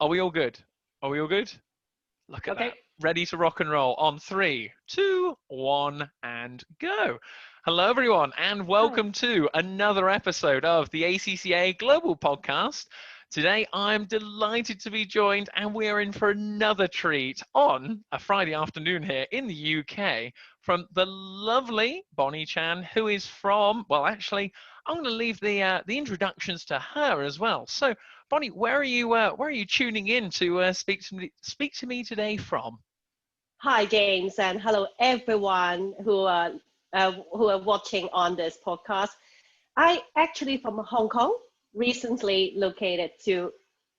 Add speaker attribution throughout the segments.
Speaker 1: Are we all good? Are we all good? Look at
Speaker 2: Okay.
Speaker 1: that. Ready to rock and roll on 3, 2, 1, and go. Hello, everyone, and
Speaker 2: Hi.
Speaker 1: welcome to another episode of the ACCA Global Podcast. Today, I'm delighted to be joined, and we're in for another treat on a Friday afternoon here in the UK from the lovely Bonnie Chan, who is from, well, actually, I'm going to leave the introductions to her as well. So, Bonnie, where are you tuning in to speak to me today from?
Speaker 2: Hi, James, and hello everyone who are watching on this podcast. I actually from Hong Kong, recently located to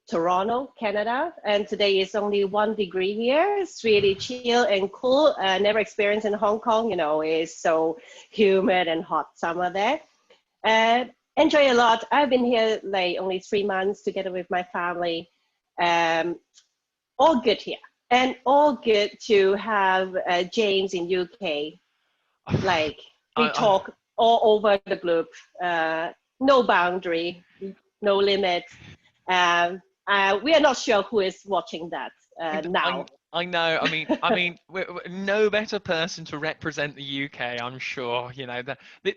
Speaker 2: Toronto, Canada, and today is only 1 degree here. It's really chill and cool. Never experienced in Hong Kong. It's so humid and hot summer there. Enjoy a lot. I've been here like only 3 months together with my family. Um, all good here, and all good to have James in UK. Like we
Speaker 1: I,
Speaker 2: talk all over the globe, no boundary, no limit. We are not sure who is watching that now.
Speaker 1: I know. I mean, we're no better person to represent the UK. I'm sure.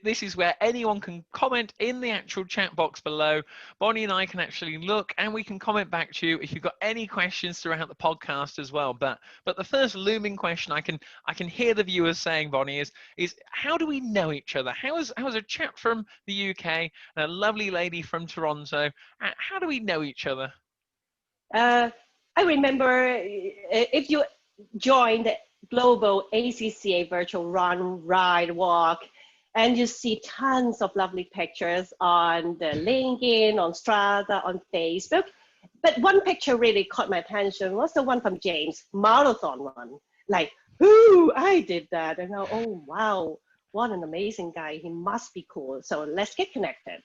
Speaker 1: This is where anyone can comment in the actual chat box below. Bonnie and I can actually look, and we can comment back to you if you've got any questions throughout the podcast as well. But the first looming question I can hear the viewers saying, Bonnie, is how do we know each other? How is a chap from the UK and a lovely lady from Toronto? How do we know each other?
Speaker 2: I remember if you join the global ACCA virtual run, ride, walk, and you see tons of lovely pictures on the LinkedIn, on Strata, on Facebook. But one picture really caught my attention was the one from James, marathon one. Like, ooh, I did that. And now, oh, wow, what an amazing guy. He must be cool. So let's get connected.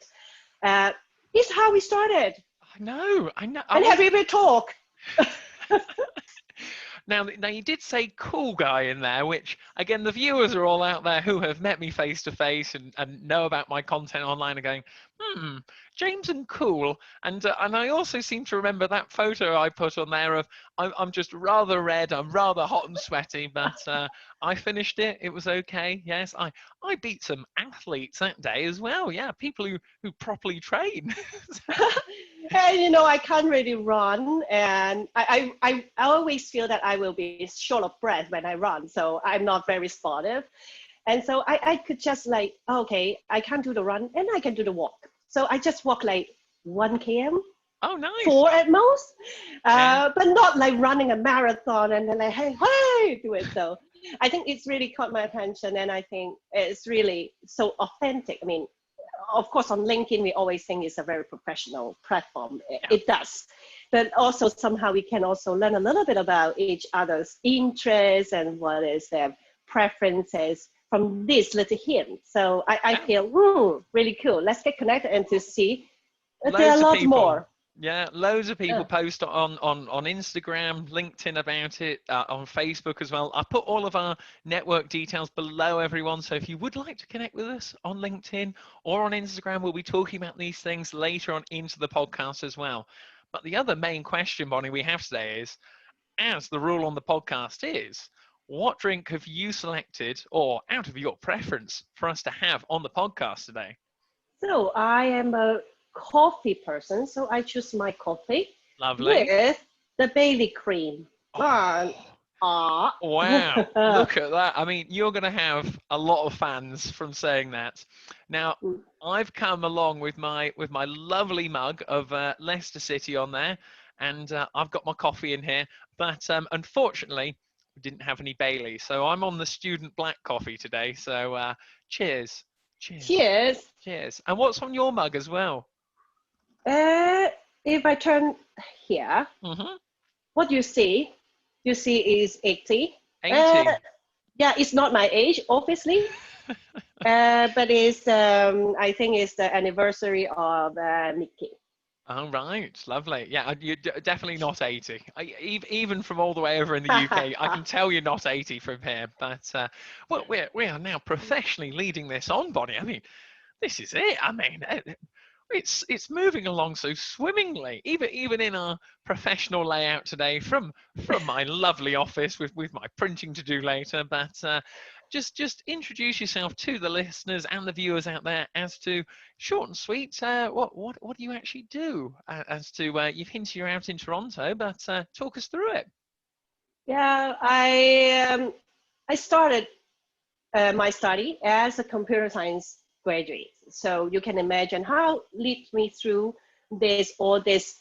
Speaker 2: This is how we started.
Speaker 1: I know.
Speaker 2: And have we ever talk?
Speaker 1: Now you did say cool guy in there, which again, the viewers are all out there who have met me face to face and know about my content online are going, James and cool. And I also seem to remember that photo I put on there of I'm just rather red, I'm rather hot and sweaty, but I finished it. It was okay. Yes, I beat some athletes that day as well. Yeah, people who properly train.
Speaker 2: And I can't really run, and I always feel that I will be short of breath when I run, so I'm not very sportive. And so I could just like, okay, I can't do the run and I can do the walk. So I just walk like 1 km,
Speaker 1: Oh, nice.
Speaker 2: 4 at most,
Speaker 1: Yeah.
Speaker 2: but not like running a marathon and then like, hey, do it. So I think it's really caught my attention, and I think it's really so authentic. I mean, of course, on LinkedIn, we always think it's a very professional platform. It does. But also somehow we can also learn a little bit about each other's interests and what is their preferences from this little hint. So I feel, really cool. Let's get connected and to see that there are a lot more.
Speaker 1: Yeah, loads of people post on Instagram, LinkedIn about it, on Facebook as well. I put all of our network details below, everyone. So if you would like to connect with us on LinkedIn or on Instagram, we'll be talking about these things later on into the podcast as well. But the other main question, Bonnie, we have today is, as the rule on the podcast is, what drink have you selected or out of your preference for us to have on the podcast today?
Speaker 2: So I am a coffee person, so I choose my coffee
Speaker 1: Lovely.
Speaker 2: with the Bailey cream.
Speaker 1: Oh. Wow, look at that. I mean, you're going to have a lot of fans from saying that. Now, I've come along with my lovely mug of Leicester City on there, and I've got my coffee in here, but unfortunately, we didn't have any Bailey, so I'm on the student black coffee today, so cheers. Cheers.
Speaker 2: Cheers.
Speaker 1: Cheers. And what's on your mug as well?
Speaker 2: If I turn here, what you see is 80.
Speaker 1: 80.
Speaker 2: Yeah, it's not my age, obviously, but it's I think it's the anniversary of Mickey.
Speaker 1: Oh, right. Lovely. Yeah, you're definitely not 80. Even from all the way over in the UK, I can tell you're not 80 from here. But well, we are now professionally leading this on, Bonnie. I mean, this is it. I mean, it's moving along so swimmingly, even in our professional layout today from my lovely office with my printing to do later. But just introduce yourself to the listeners and the viewers out there as to, short and sweet, what do you actually do? As to you've hinted you're out in Toronto, but talk us through it.
Speaker 2: Yeah, I started my study as a computer science graduate. So you can imagine how leads me through all this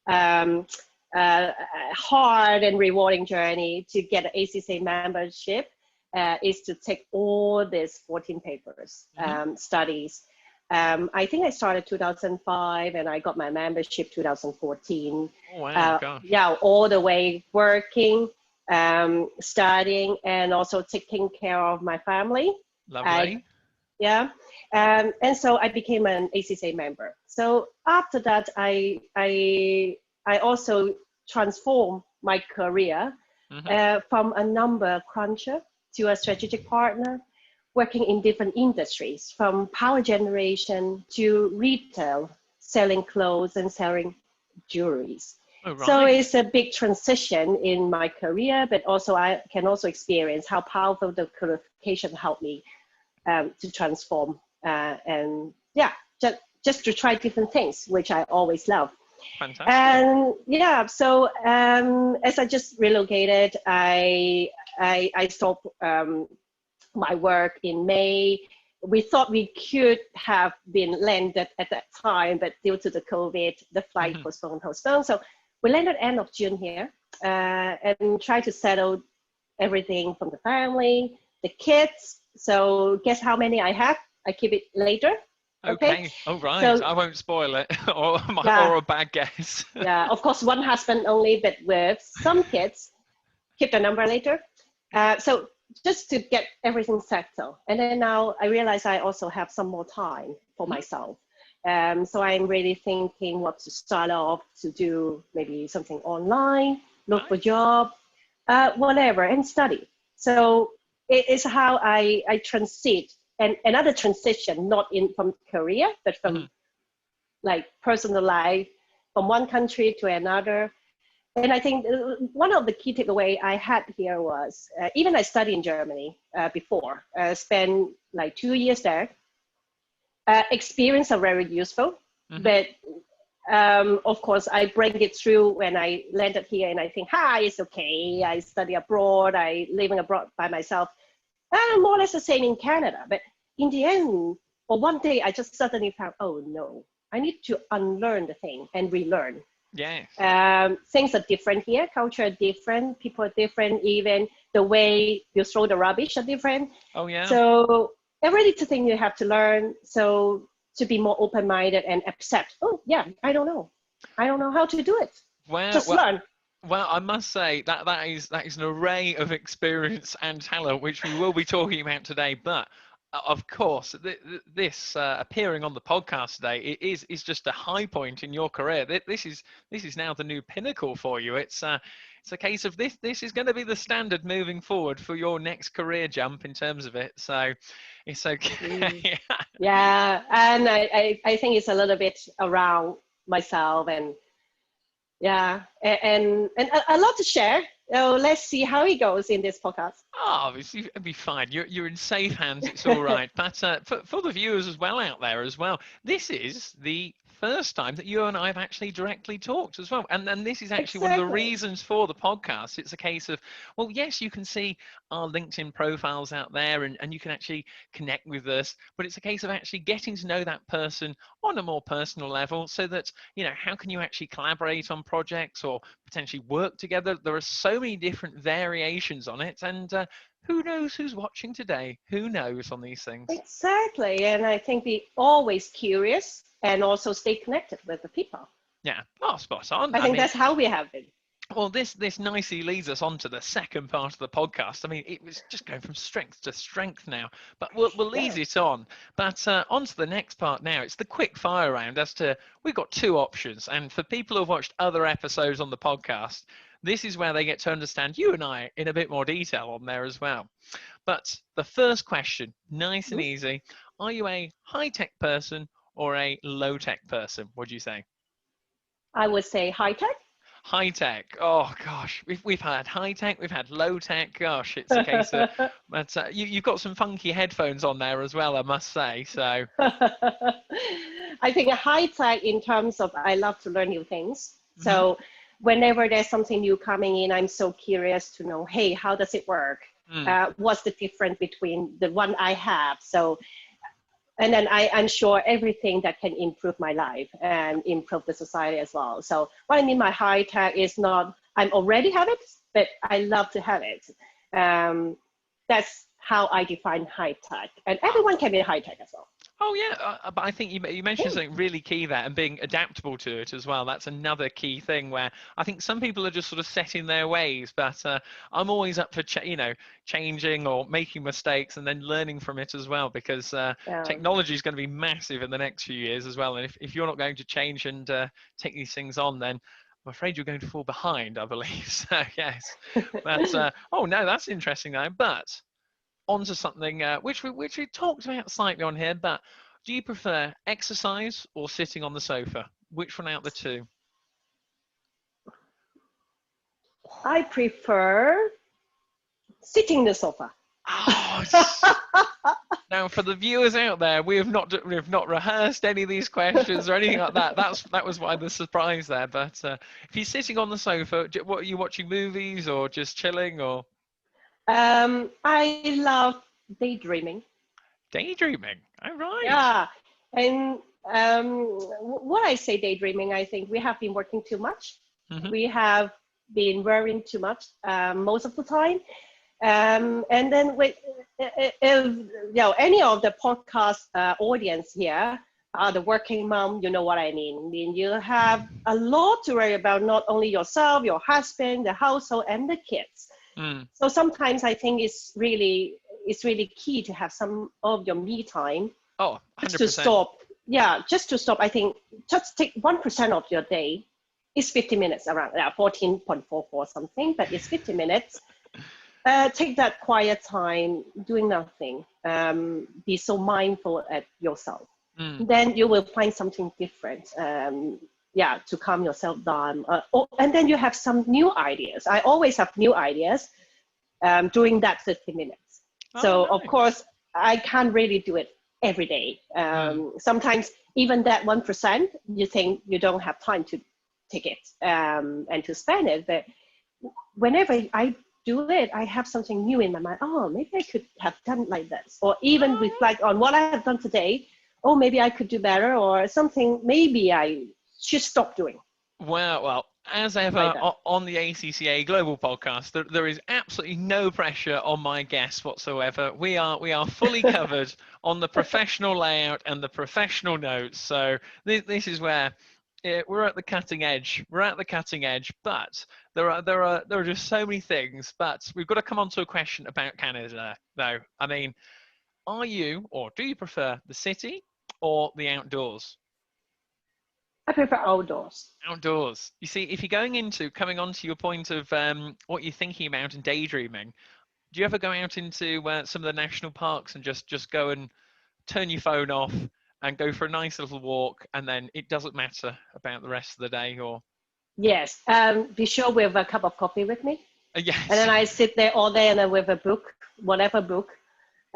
Speaker 2: um, hard and rewarding journey to get an ACCA membership is to take all these 14 papers, studies. I think I started 2005 and I got my membership 2014.
Speaker 1: Oh, wow, gosh.
Speaker 2: Yeah, all the way working, studying, and also taking care of my family.
Speaker 1: Lovely.
Speaker 2: And so I became an ACCA member. So after that, I also transformed my career from a number cruncher to a strategic partner, working in different industries, from power generation to retail, selling clothes and selling jewelries.
Speaker 1: Oh, right.
Speaker 2: So it's a big transition in my career, but also I can also experience how powerful the qualification helped me to transform and just to try different things, which I always love.
Speaker 1: Fantastic.
Speaker 2: And yeah, so as I just relocated, I stopped my work in May. We thought we could have been landed at that time, but due to the COVID, the flight postponed. So we landed end of June here and tried to settle everything from the family, the kids. So guess how many I have? I keep it later.
Speaker 1: Okay. Oh, right. So, I won't spoil it or a bad guess.
Speaker 2: Yeah, of course, one husband only, but with some kids, keep the number later. So just to get everything settled. And then now I realize I also have some more time for myself. So I'm really thinking what to start off to do, maybe something online, look for a job, whatever, and study. So it is how I transit, and another transition, not from career, but from like personal life, from one country to another. And I think one of the key takeaway I had here was, even I studied in Germany before, spent like 2 years there. Experience are very useful, but of course I bring it through when I landed here and I think, it's okay. I study abroad, I living abroad by myself. More or less the same in Canada. But in the end, one day I just suddenly found, oh no, I need to unlearn the thing and relearn.
Speaker 1: Yes.
Speaker 2: Things are different here, culture are different, people are different, even the way you throw the rubbish are different.
Speaker 1: Oh yeah.
Speaker 2: So every little thing you have to learn, so to be more open-minded and accept, oh yeah, I don't know how to do it. Learn.
Speaker 1: Well, I must say that is an array of experience and talent which we will be talking about today. But of course, this appearing on the podcast today is just a high point in your career. This is now the new pinnacle for you. It's a case of this is going to be the standard moving forward for your next career jump in terms of it. So it's okay.
Speaker 2: Yeah, and I think it's a little bit around myself and. Yeah, and a lot to share. So let's see how it goes in this podcast.
Speaker 1: Oh, it'll be fine. You're in safe hands. It's all right. But for the viewers as well out there as well, this is the first time that you and I have actually directly talked as well. And this is actually one of the reasons for the podcast. It's a case of, well, yes, you can see our LinkedIn profiles out there and you can actually connect with us, but it's a case of actually getting to know that person on a more personal level so that, how can you actually collaborate on projects or potentially work together? There are so many different variations on it. And who knows who's watching today? Who knows on these things?
Speaker 2: Exactly. And I think be always curious and also stay connected with the people.
Speaker 1: Yeah. Oh, spot on.
Speaker 2: I think that's how we have been.
Speaker 1: Well, this nicely leads us on to the second part of the podcast. I mean, it was just going from strength to strength now, but we'll ease it on. But on to the next part now. It's the quick fire round as to, we've got two options. And for people who have watched other episodes on the podcast, this is where they get to understand you and I in a bit more detail on there as well. But the first question, nice and easy. Are you a high-tech person or a low-tech person? What do you say?
Speaker 2: I would say high tech.
Speaker 1: High tech. Oh gosh, we've had high tech, we've had low tech. Gosh, it's a case of. But you've got some funky headphones on there as well, I must say. So.
Speaker 2: I think high tech in terms of I love to learn new things.
Speaker 1: Mm-hmm.
Speaker 2: So whenever there's something new coming in, I'm so curious to know, hey, how does it work? What's the difference between the one I have? So, and then I'm sure everything that can improve my life and improve the society as well. So what I mean by high tech is not, I'm already have it, but I love to have it. That's how I define high tech. And everyone can be high tech as well.
Speaker 1: Oh yeah, but I think you mentioned something really key there, and being adaptable to it as well. That's another key thing where I think some people are just sort of set in their ways, but I'm always up for changing or making mistakes and then learning from it as well, because technology is going to be massive in the next few years as well. And if you're not going to change and take these things on, then I'm afraid you're going to fall behind, I believe. So yes, but oh no, that's interesting though. But onto something which we talked about slightly on here, but do you prefer exercise or sitting on the sofa? Which one out of the two?
Speaker 2: I prefer sitting on the sofa.
Speaker 1: Oh, now for the viewers out there, we have not rehearsed any of these questions or anything like that. That was why the surprise there. But if you're sitting on the sofa, what are you watching, movies or just chilling or?
Speaker 2: I love daydreaming.
Speaker 1: Daydreaming. All right.
Speaker 2: Yeah, and what I say daydreaming, I think we have been working too much.
Speaker 1: Mm-hmm.
Speaker 2: We have been worrying too much most of the time. And then if any of the podcast audience here are the working mom, you know what I mean. I mean, you have a lot to worry about, not only yourself, your husband, the household, and the kids. So sometimes I think it's really key to have some of your me time.
Speaker 1: Oh, 100%.
Speaker 2: Just to stop. Yeah, just to stop. I think just take 1% of your day. It's 50 minutes around, 14.44 something, but it's 50 minutes. Take that quiet time, doing nothing. Be so mindful at yourself. Then you will find something different. To calm yourself down. And then you have some new ideas. I always have new ideas during that 50 minutes. So
Speaker 1: nice.
Speaker 2: Of course, I can't really do it every day. Sometimes even that 1%, you think you don't have time to take it and to spend it. But whenever I do it, I have something new in my mind. Oh, maybe I could have done like this. Or even reflect on what I have done today. Oh, maybe I could do better, or something maybe I should stop doing.
Speaker 1: Well, as ever on the ACCA Global Podcast, there is absolutely no pressure on my guests whatsoever. We are fully covered on the professional layout and the professional notes. So this is where we're at the cutting edge. We're at the cutting edge, but there are just so many things. But we've got to come on to a question about Canada, though. I mean, are you, or do you prefer the city or the outdoors?
Speaker 2: I prefer outdoors.
Speaker 1: Outdoors. You see, if you're coming on to your point of what you're thinking about and daydreaming, do you ever go out into some of the national parks and just go and turn your phone off and go for a nice little walk, and then it doesn't matter about the rest of the day? Or
Speaker 2: yes, be sure we have a cup of coffee with me.
Speaker 1: Yes.
Speaker 2: And then I sit there all day and then with a book, whatever book.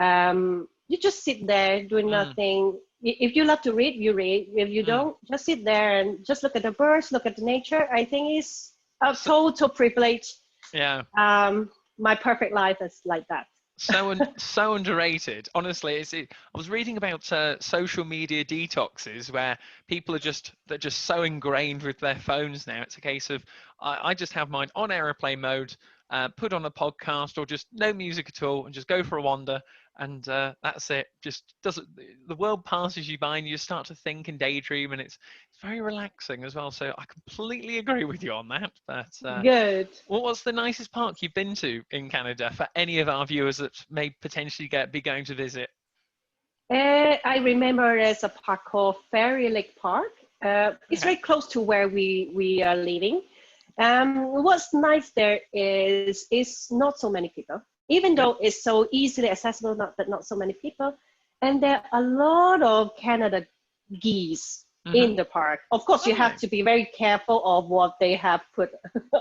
Speaker 2: You just sit there doing nothing. If you love to read, you read. If you don't, just sit there and just look at the birds, look at the nature. I think it's a total privilege.
Speaker 1: Yeah.
Speaker 2: My perfect life is like that.
Speaker 1: So underrated. Honestly, I was reading about social media detoxes where people they're just so ingrained with their phones now. It's a case of I just have mine on airplane mode, put on a podcast or just no music at all, and just go for a wander. And that's it. The world passes you by, and you start to think and daydream, and it's very relaxing as well. So I completely agree with you on that. But
Speaker 2: good.
Speaker 1: What's the nicest park you've been to in Canada for any of our viewers that may potentially be going to visit?
Speaker 2: I remember there's a park called Fairy Lake Park. It's very close to where we are living. What's nice there is not so many people. Even though it's so easily accessible, not so many people. And there are a lot of Canada geese in the park. Of course, you have to be very careful of what they have put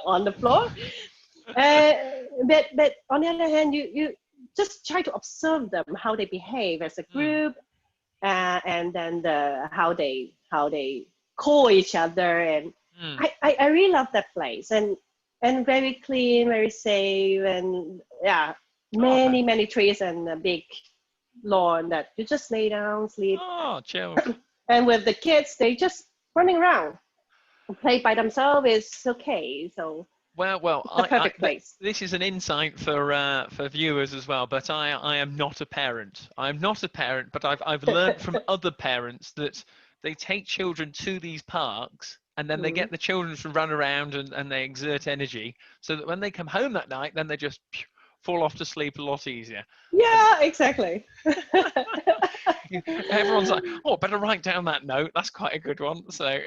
Speaker 2: on the floor. But on the other hand, you just try to observe them, how they behave as a group, and then how they call each other. And I really love that place, and very clean, very safe, and many trees and a big lawn that you just lay down, sleep.
Speaker 1: Oh, chill.
Speaker 2: And with the kids, they just running around, play by themselves is okay. So
Speaker 1: well,
Speaker 2: it's the perfect place.
Speaker 1: This is an insight for viewers as well. But I am not a parent. I'm not a parent, but I've learned from other parents that they take children to these parks, and then they get the children to run around and they exert energy, so that when they come home that night, then they just fall off to sleep a lot easier.
Speaker 2: Yeah, exactly.
Speaker 1: Everyone's like, oh, better write down that note. That's quite a good one. So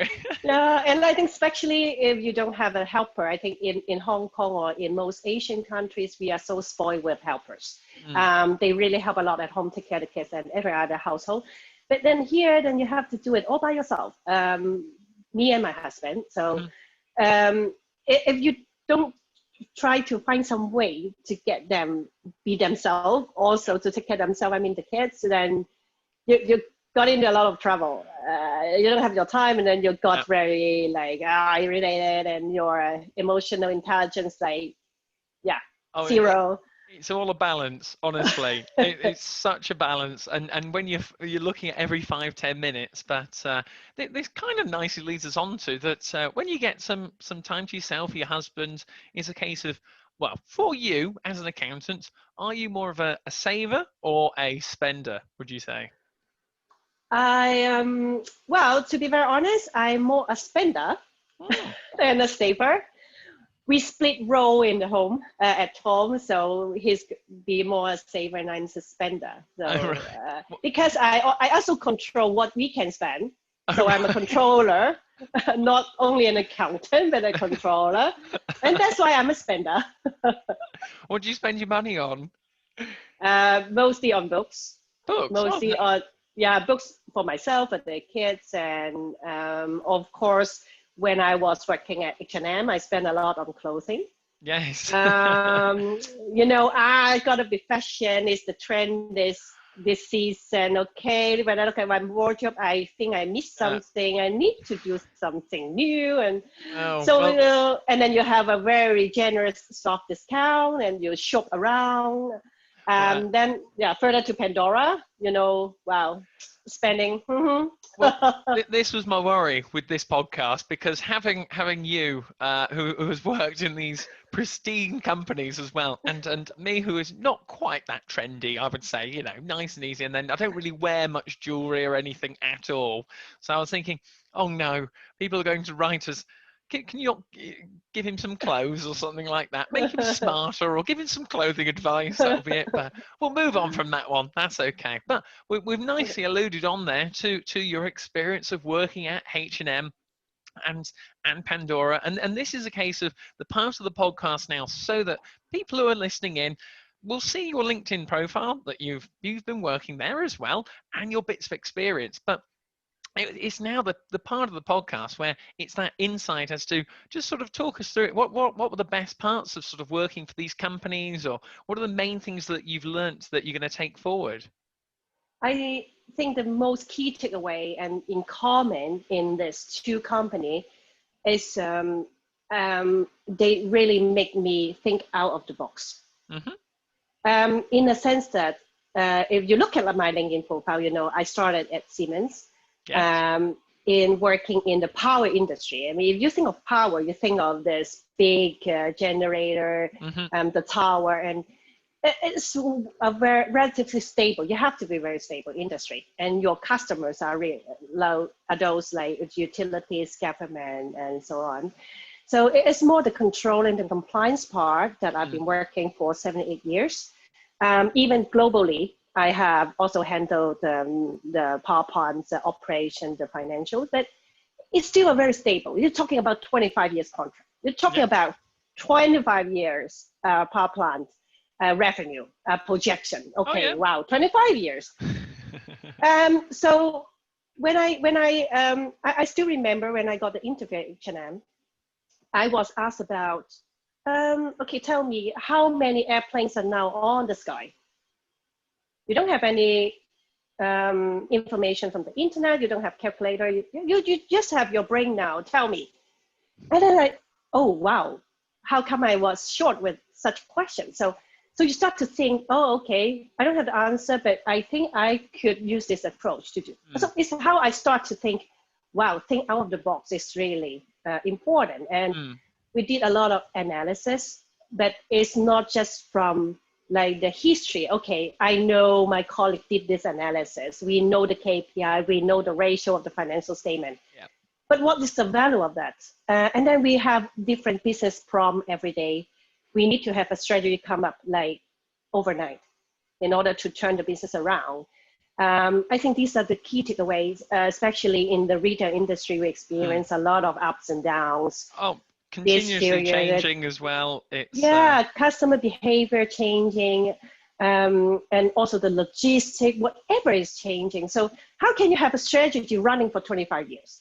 Speaker 2: yeah, and I think especially if you don't have a helper, I think in Hong Kong or in most Asian countries, we are so spoiled with helpers. They really help a lot at home, take care of the kids and every other household. But then here, then you have to do it all by yourself. Me and my husband. So if you don't try to find some way to get them be themselves, also to take care of themselves, I mean the kids, then you got into a lot of trouble. You don't have your time, and then you got very like irritated, and your emotional intelligence zero.
Speaker 1: It's all a balance, honestly. It's such a balance, and when you're looking at every 5-10 minutes, but this kind of nicely leads us on to that. When you get some time to yourself, your husband, is a case of, well, for you as an accountant, are you more of a saver or a spender, would you say?
Speaker 2: Well, to be very honest, I'm more a spender than a saver. We split role in the home, at home, so he's be more a saver and I'm a spender. So because I also control what we can spend, so I'm a controller, not only an accountant but a controller, and that's why I'm a spender.
Speaker 1: What do you spend your money on?
Speaker 2: Mostly on books.
Speaker 1: Books.
Speaker 2: Mostly on books for myself and the kids, and of course. When I was working at H&M, I spent a lot on clothing.
Speaker 1: Yes.
Speaker 2: I gotta be fashion is the trend this season. Okay, when I look at my wardrobe, I think I missed something. I need to do something new, and and then you have a very generous soft discount, and you shop around. Then further to Pandora, spending.
Speaker 1: Well, this was my worry with this podcast, because having you who has worked in these pristine companies as well, and me who is not quite that trendy, I would say, nice and easy, and then I don't really wear much jewelry or anything at all. So I was thinking, oh no, people are going to write us, can you give him some clothes or something like that? Make him smarter, or give him some clothing advice. That'll be it. But we'll move on from that one. That's okay. But we've nicely alluded on there to your experience of working at H&M and Pandora. And this is a case of the part of the podcast now, so that people who are listening in will see your LinkedIn profile, that you've been working there as well, and your bits of experience. But it's now the part of the podcast where it's that insight as to just sort of talk us through it. What were the best parts of sort of working for these companies, or what are the main things that you've learnt that you're going to take forward?
Speaker 2: I think the most key takeaway and in common in these two companies is they really make me think out of the box. In a sense that if you look at my LinkedIn profile, I started at Siemens. In working in the power industry. I mean, if you think of power, you think of this big generator, the tower, and it's a very relatively stable. You have to be very stable industry, and your customers are those like utilities, government, and so on. So it's more the control and the compliance part that I've been working for 7-8 years. Even globally, I have also handled the power plants, the operation, the financials, but it's still a very stable. You're talking about 25 years contract. You're talking about 25 years power plant revenue projection. Okay, wow, 25 years. So I still remember when I got the interview at H&M, I was asked about, okay, tell me how many airplanes are now on the sky. You don't have any information from the internet. You don't have calculator. You just have your brain now. Tell me. And then oh wow, how come I was short with such questions? So you start to think, oh, okay, I don't have the answer, but I think I could use this approach to do. So it's how I start to think, wow, think out of the box is really important. And we did a lot of analysis, but it's not just from like the history. Okay, I know my colleague did this analysis. We know the KPI, we know the ratio of the financial statement.
Speaker 1: Yep.
Speaker 2: But what is the value of that? And then we have different business problem every day. We need to have a strategy come up like overnight in order to turn the business around. I think these are the key takeaways, especially in the retail industry. We experience a lot of ups and downs.
Speaker 1: Oh, continuously changing as well. It's
Speaker 2: customer behavior changing, and also the logistic, whatever is changing. So how can you have a strategy running for 25 years?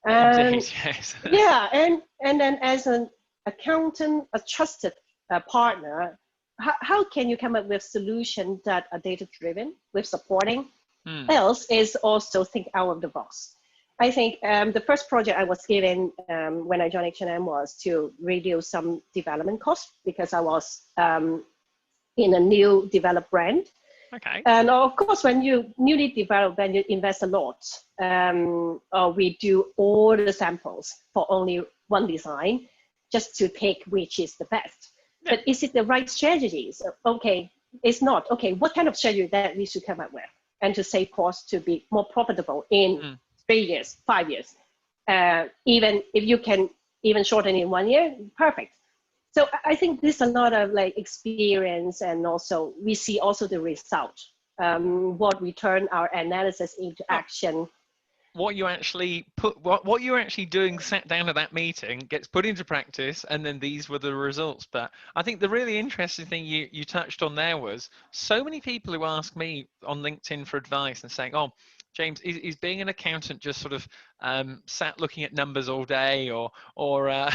Speaker 1: Indeed, yes.
Speaker 2: Yeah, and then as an accountant, a trusted partner, how can you come up with solutions that are data driven with supporting? Else is also think out of the box. I think the first project I was given when I joined H&M was to reduce some development costs because I was in a new developed brand.
Speaker 1: Okay.
Speaker 2: And of course, when you newly develop, then you invest a lot. We do all the samples for only one design, just to pick which is the best. Yeah. But is it the right strategies? Okay, it's not. Okay, what kind of strategy that we should come up with, and to save costs to be more profitable in 3 years, 5 years. Even if you can even shorten in 1 year, perfect. So I think there's a lot of like experience, and also we see also the result, what we turn our analysis into action.
Speaker 1: What you actually put, what you're actually doing, sat down at that meeting, gets put into practice, and then these were the results. But I think the really interesting thing you touched on there was so many people who ask me on LinkedIn for advice and saying, "Oh, James, is being an accountant just sort of sat looking at numbers all day, or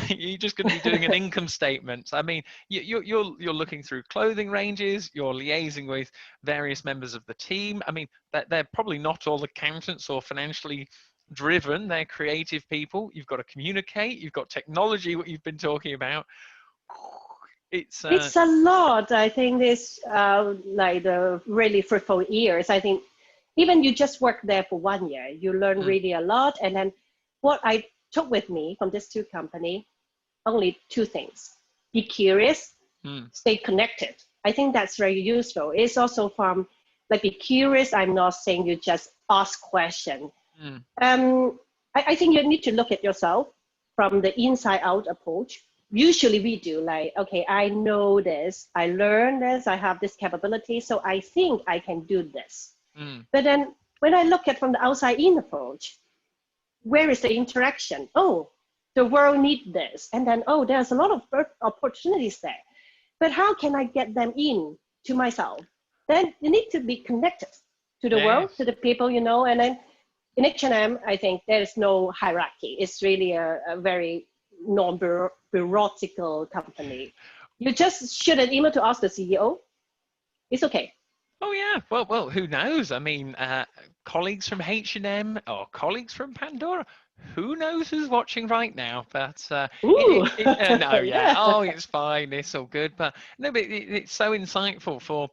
Speaker 1: you're just going to be doing an income statement?" I mean, you're looking through clothing ranges, you're liaising with various members of the team. I mean, they're probably not all accountants or financially driven. They're creative people. You've got to communicate. You've got technology, what you've been talking about. It's
Speaker 2: a lot. I think this like the really fruitful years. I think even you just work there for 1 year, you learn really a lot. And then what I took with me from these two companies, only two things: be curious, stay connected. I think that's very useful. It's also from like be curious. I'm not saying you just ask questions. I think you need to look at yourself from the inside out approach. Usually we do like, okay, I know this, I learned this, I have this capability, so I think I can do this. But then when I look at from the outside in approach, where is the interaction? Oh, the world needs this. And then, oh, there's a lot of opportunities there. But how can I get them in to myself? Then you need to be connected to the world, to the people, you know. And then in H&M, I think there's no hierarchy. It's really a very non-bureaucratical company. You just shoot an email to ask the CEO. It's okay.
Speaker 1: Oh yeah, well, who knows? I mean, colleagues from H&M or colleagues from Pandora, who knows who's watching right now? But no, yeah, oh, it's fine, it's all good. But no, but it's so insightful for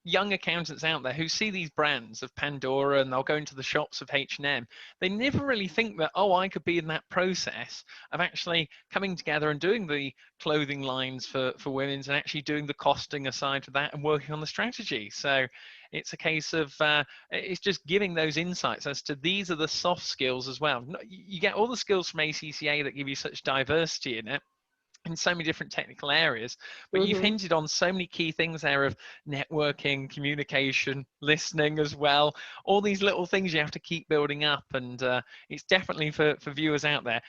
Speaker 1: young accountants out there who see these brands of Pandora and they'll go into the shops of H&M. They never really think that, oh, I could be in that process of actually coming together and doing the clothing lines for women's and actually doing the costing aside to that and working on the strategy. So it's a case of it's just giving those insights as to these are the soft skills as well. You get all the skills from ACCA that give you such diversity in it, in so many different technical areas, but you've hinted on so many key things there of networking, communication, listening as well, all these little things you have to keep building up. And it's definitely for viewers out there,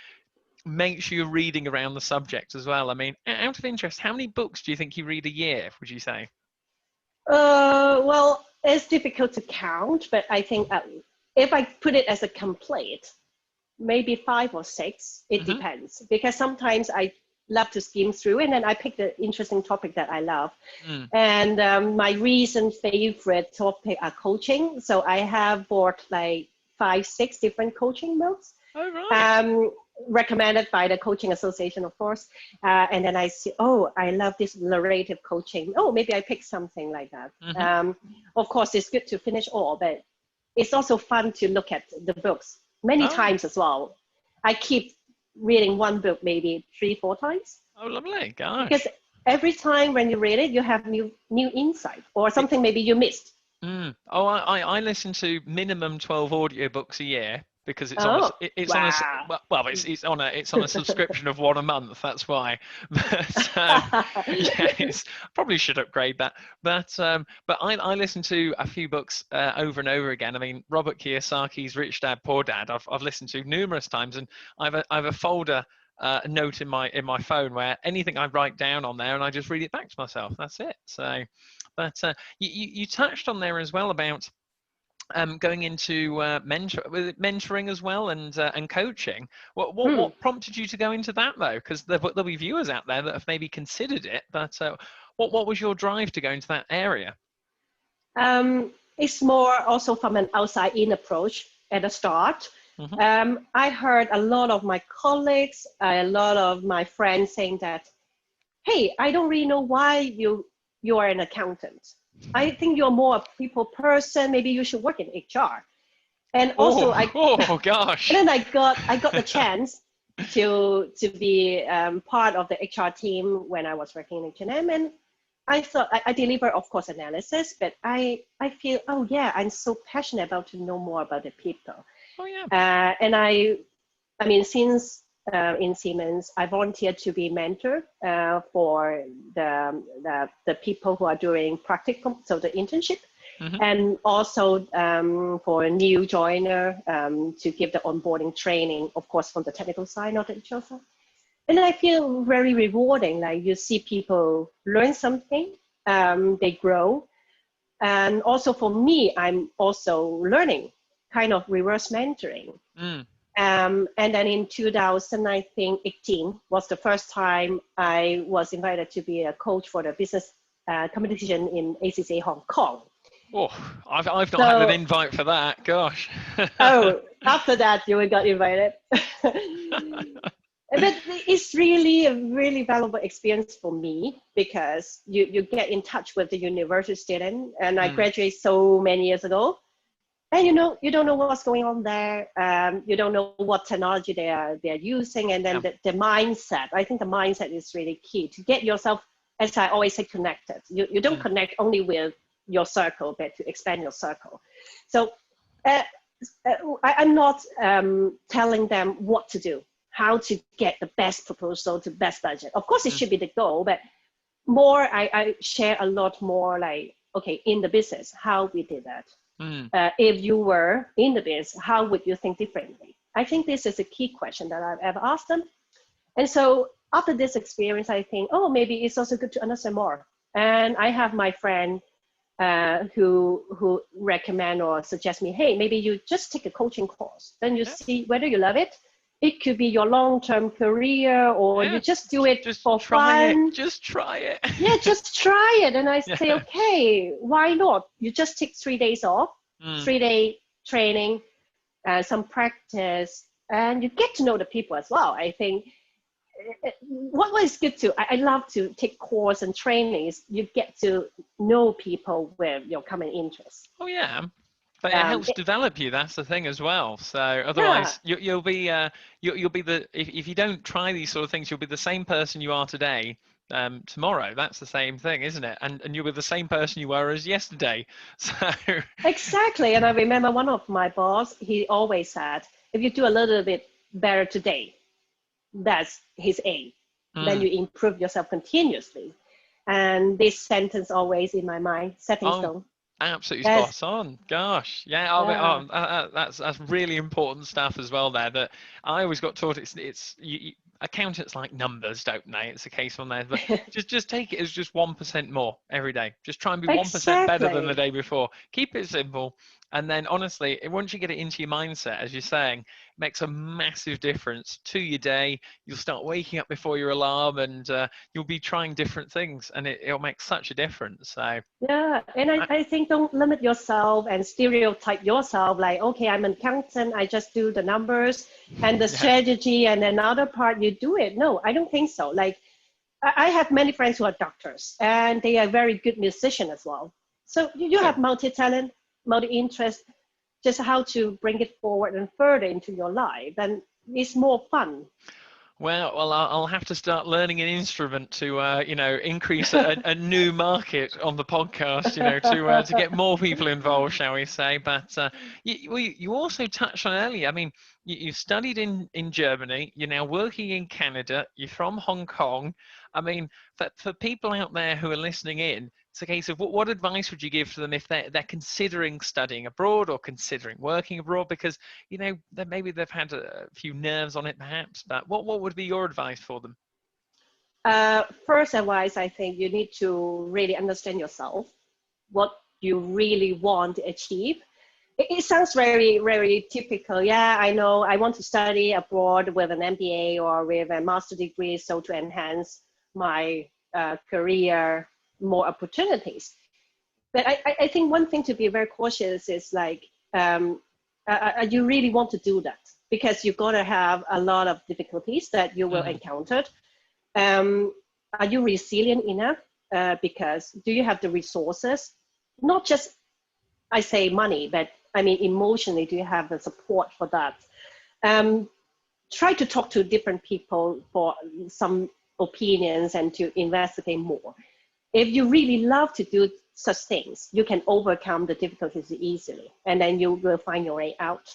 Speaker 1: make sure you're reading around the subject as well. I mean, out of interest, how many books do you think you read a year, would you say?
Speaker 2: Well, it's difficult to count, but I think if I put it as a complete, maybe 5 or 6, it
Speaker 1: Mm-hmm.
Speaker 2: depends. Because sometimes I love to skim through and then I pick the interesting topic that I love.
Speaker 1: Mm.
Speaker 2: And my recent favorite topic are coaching. So I have bought like 5, 6 different coaching books.
Speaker 1: Oh, right.
Speaker 2: Recommended by the Coaching Association, of course. And then I see, oh, I love this narrative coaching. Oh, maybe I pick something like that.
Speaker 1: Mm-hmm.
Speaker 2: Of course, it's good to finish all, but it's also fun to look at the books many
Speaker 1: Oh,
Speaker 2: times as well. I keep reading one book maybe 3, 4 times.
Speaker 1: oh, lovely. Gosh.
Speaker 2: Because every time when you read it, you have new insight or something maybe you missed.
Speaker 1: Oh, I listen to minimum 12 audiobooks a year because it's on a
Speaker 2: Oh,
Speaker 1: it's on a
Speaker 2: wow.
Speaker 1: it's on a subscription of one a month. That's why. But yeah, probably should upgrade that. But I listen to a few books over and over again. I mean, Robert Kiyosaki's Rich Dad Poor Dad. I've listened to numerous times, and I have a folder. Note in my phone where anything I write down on there and I just read it back to myself. That's it. So, but you touched on there as well about going into mentoring as well and coaching. What prompted you to go into that though? Because there'll be viewers out there that have maybe considered it, but what was your drive to go into that area?
Speaker 2: It's more also from an outside-in approach at the start.
Speaker 1: Mm-hmm.
Speaker 2: I heard a lot of my colleagues, a lot of my friends saying that, hey, I don't really know why you are an accountant. I think you're more a people person. Maybe you should work in HR. And also,
Speaker 1: oh gosh.
Speaker 2: and then I got the chance to be part of the HR team when I was working in H&M, and I thought I deliver, of course, analysis, but I feel, oh yeah, I'm so passionate about to know more about the people.
Speaker 1: Oh yeah.
Speaker 2: And I mean, since in Siemens, I volunteered to be mentor for the people who are doing practicum, so the internship,
Speaker 1: Mm-hmm.
Speaker 2: and also for a new joiner to give the onboarding training, of course, from the technical side, not the HR side. And I feel very rewarding. Like you see people learn something, they grow, and also for me, I'm also learning, kind of reverse mentoring. And then in 2018 was the first time I was invited to be a coach for the business competition in ACCA Hong Kong.
Speaker 1: Oh, I've not had an invite for that. Gosh.
Speaker 2: Oh, after that you got invited. But it's really a really valuable experience for me because you get in touch with the university student, and I graduated so many years ago. And you don't know what's going on there. You don't know what technology they're using, and then the mindset. I think the mindset is really key to get yourself, as I always say, connected. You don't connect only with your circle, but to expand your circle. So I'm not telling them what to do, how to get the best proposal to best budget. Of course, it should be the goal, but more I share a lot more like, okay, in the business, how we did that. If you were in the business, how would you think differently? I think this is a key question that I've ever asked them. And so after this experience, I think, oh, maybe it's also good to understand more. And I have my friend who recommend or suggest me, hey, maybe you just take a coaching course. Then you see whether you love it. It could be your long-term career, or you just do it for fun.
Speaker 1: Just try it.
Speaker 2: Yeah, just try it. And I say, okay, why not? You just take 3 days off, 3-day training, some practice, and you get to know the people as well. I think what was good too, I love to take course and trainings. You get to know people with your common interests.
Speaker 1: Oh yeah. But it helps develop you. That's the thing as well. So otherwise, you'll be the if you don't try these sort of things, you'll be the same person you are today tomorrow. That's the same thing, isn't it? And you'll be the same person you were as yesterday. So
Speaker 2: exactly. And I remember one of my boss, he always said, if you do a little bit better today, that's his aim. Then you improve yourself continuously. And this sentence always in my mind, stepping stone.
Speaker 1: Absolutely spot on. Gosh, yeah. That's really important stuff as well. There, that I always got taught. Accountants like numbers, don't they? It's a case on there, but just take it as just 1% more every day. Just try and be 1% better than the day before. Keep it simple, And then honestly, once you get it into your mindset, as you're saying, it makes a massive difference to your day. You'll start waking up before your alarm, and you'll be trying different things, and it'll make such a difference. So
Speaker 2: Yeah, and I think don't limit yourself and stereotype yourself like, okay, I'm an accountant, I just do the numbers and the
Speaker 1: yeah,
Speaker 2: strategy, and another part you do it. No, I don't think so. Like, I have many friends who are doctors, and they are very good musicians as well. So you
Speaker 1: oh,
Speaker 2: have multi-talent, multi-interest, just how to bring it forward and further into your life, and it's more fun.
Speaker 1: well, I'll have to start learning an instrument to, increase a new market on the podcast, to get more people involved, shall we say? But you also touched on earlier. I mean, you studied in Germany. You're now working in Canada. You're from Hong Kong. I mean, for people out there who are listening in, it's a case of what advice would you give to them if they're considering studying abroad or considering working abroad? Because that maybe they've had a few nerves on it, perhaps. But what would be your advice for them?
Speaker 2: First advice, I think you need to really understand yourself, what you really want to achieve. It sounds very, very typical. Yeah, I know I want to study abroad with an MBA or with a master degree, so to enhance my career, more opportunities. But I think one thing to be very cautious is like, you really want to do that? Because you're going to have a lot of difficulties that you will
Speaker 1: Mm-hmm.
Speaker 2: encounter. Um, are you resilient enough? Because do you have the resources? Not just, I say money, but I mean emotionally, do you have the support for that? Try to talk to different people for some opinions and to investigate more. If you really love to do such things, you can overcome the difficulties easily, and then you will find your way out.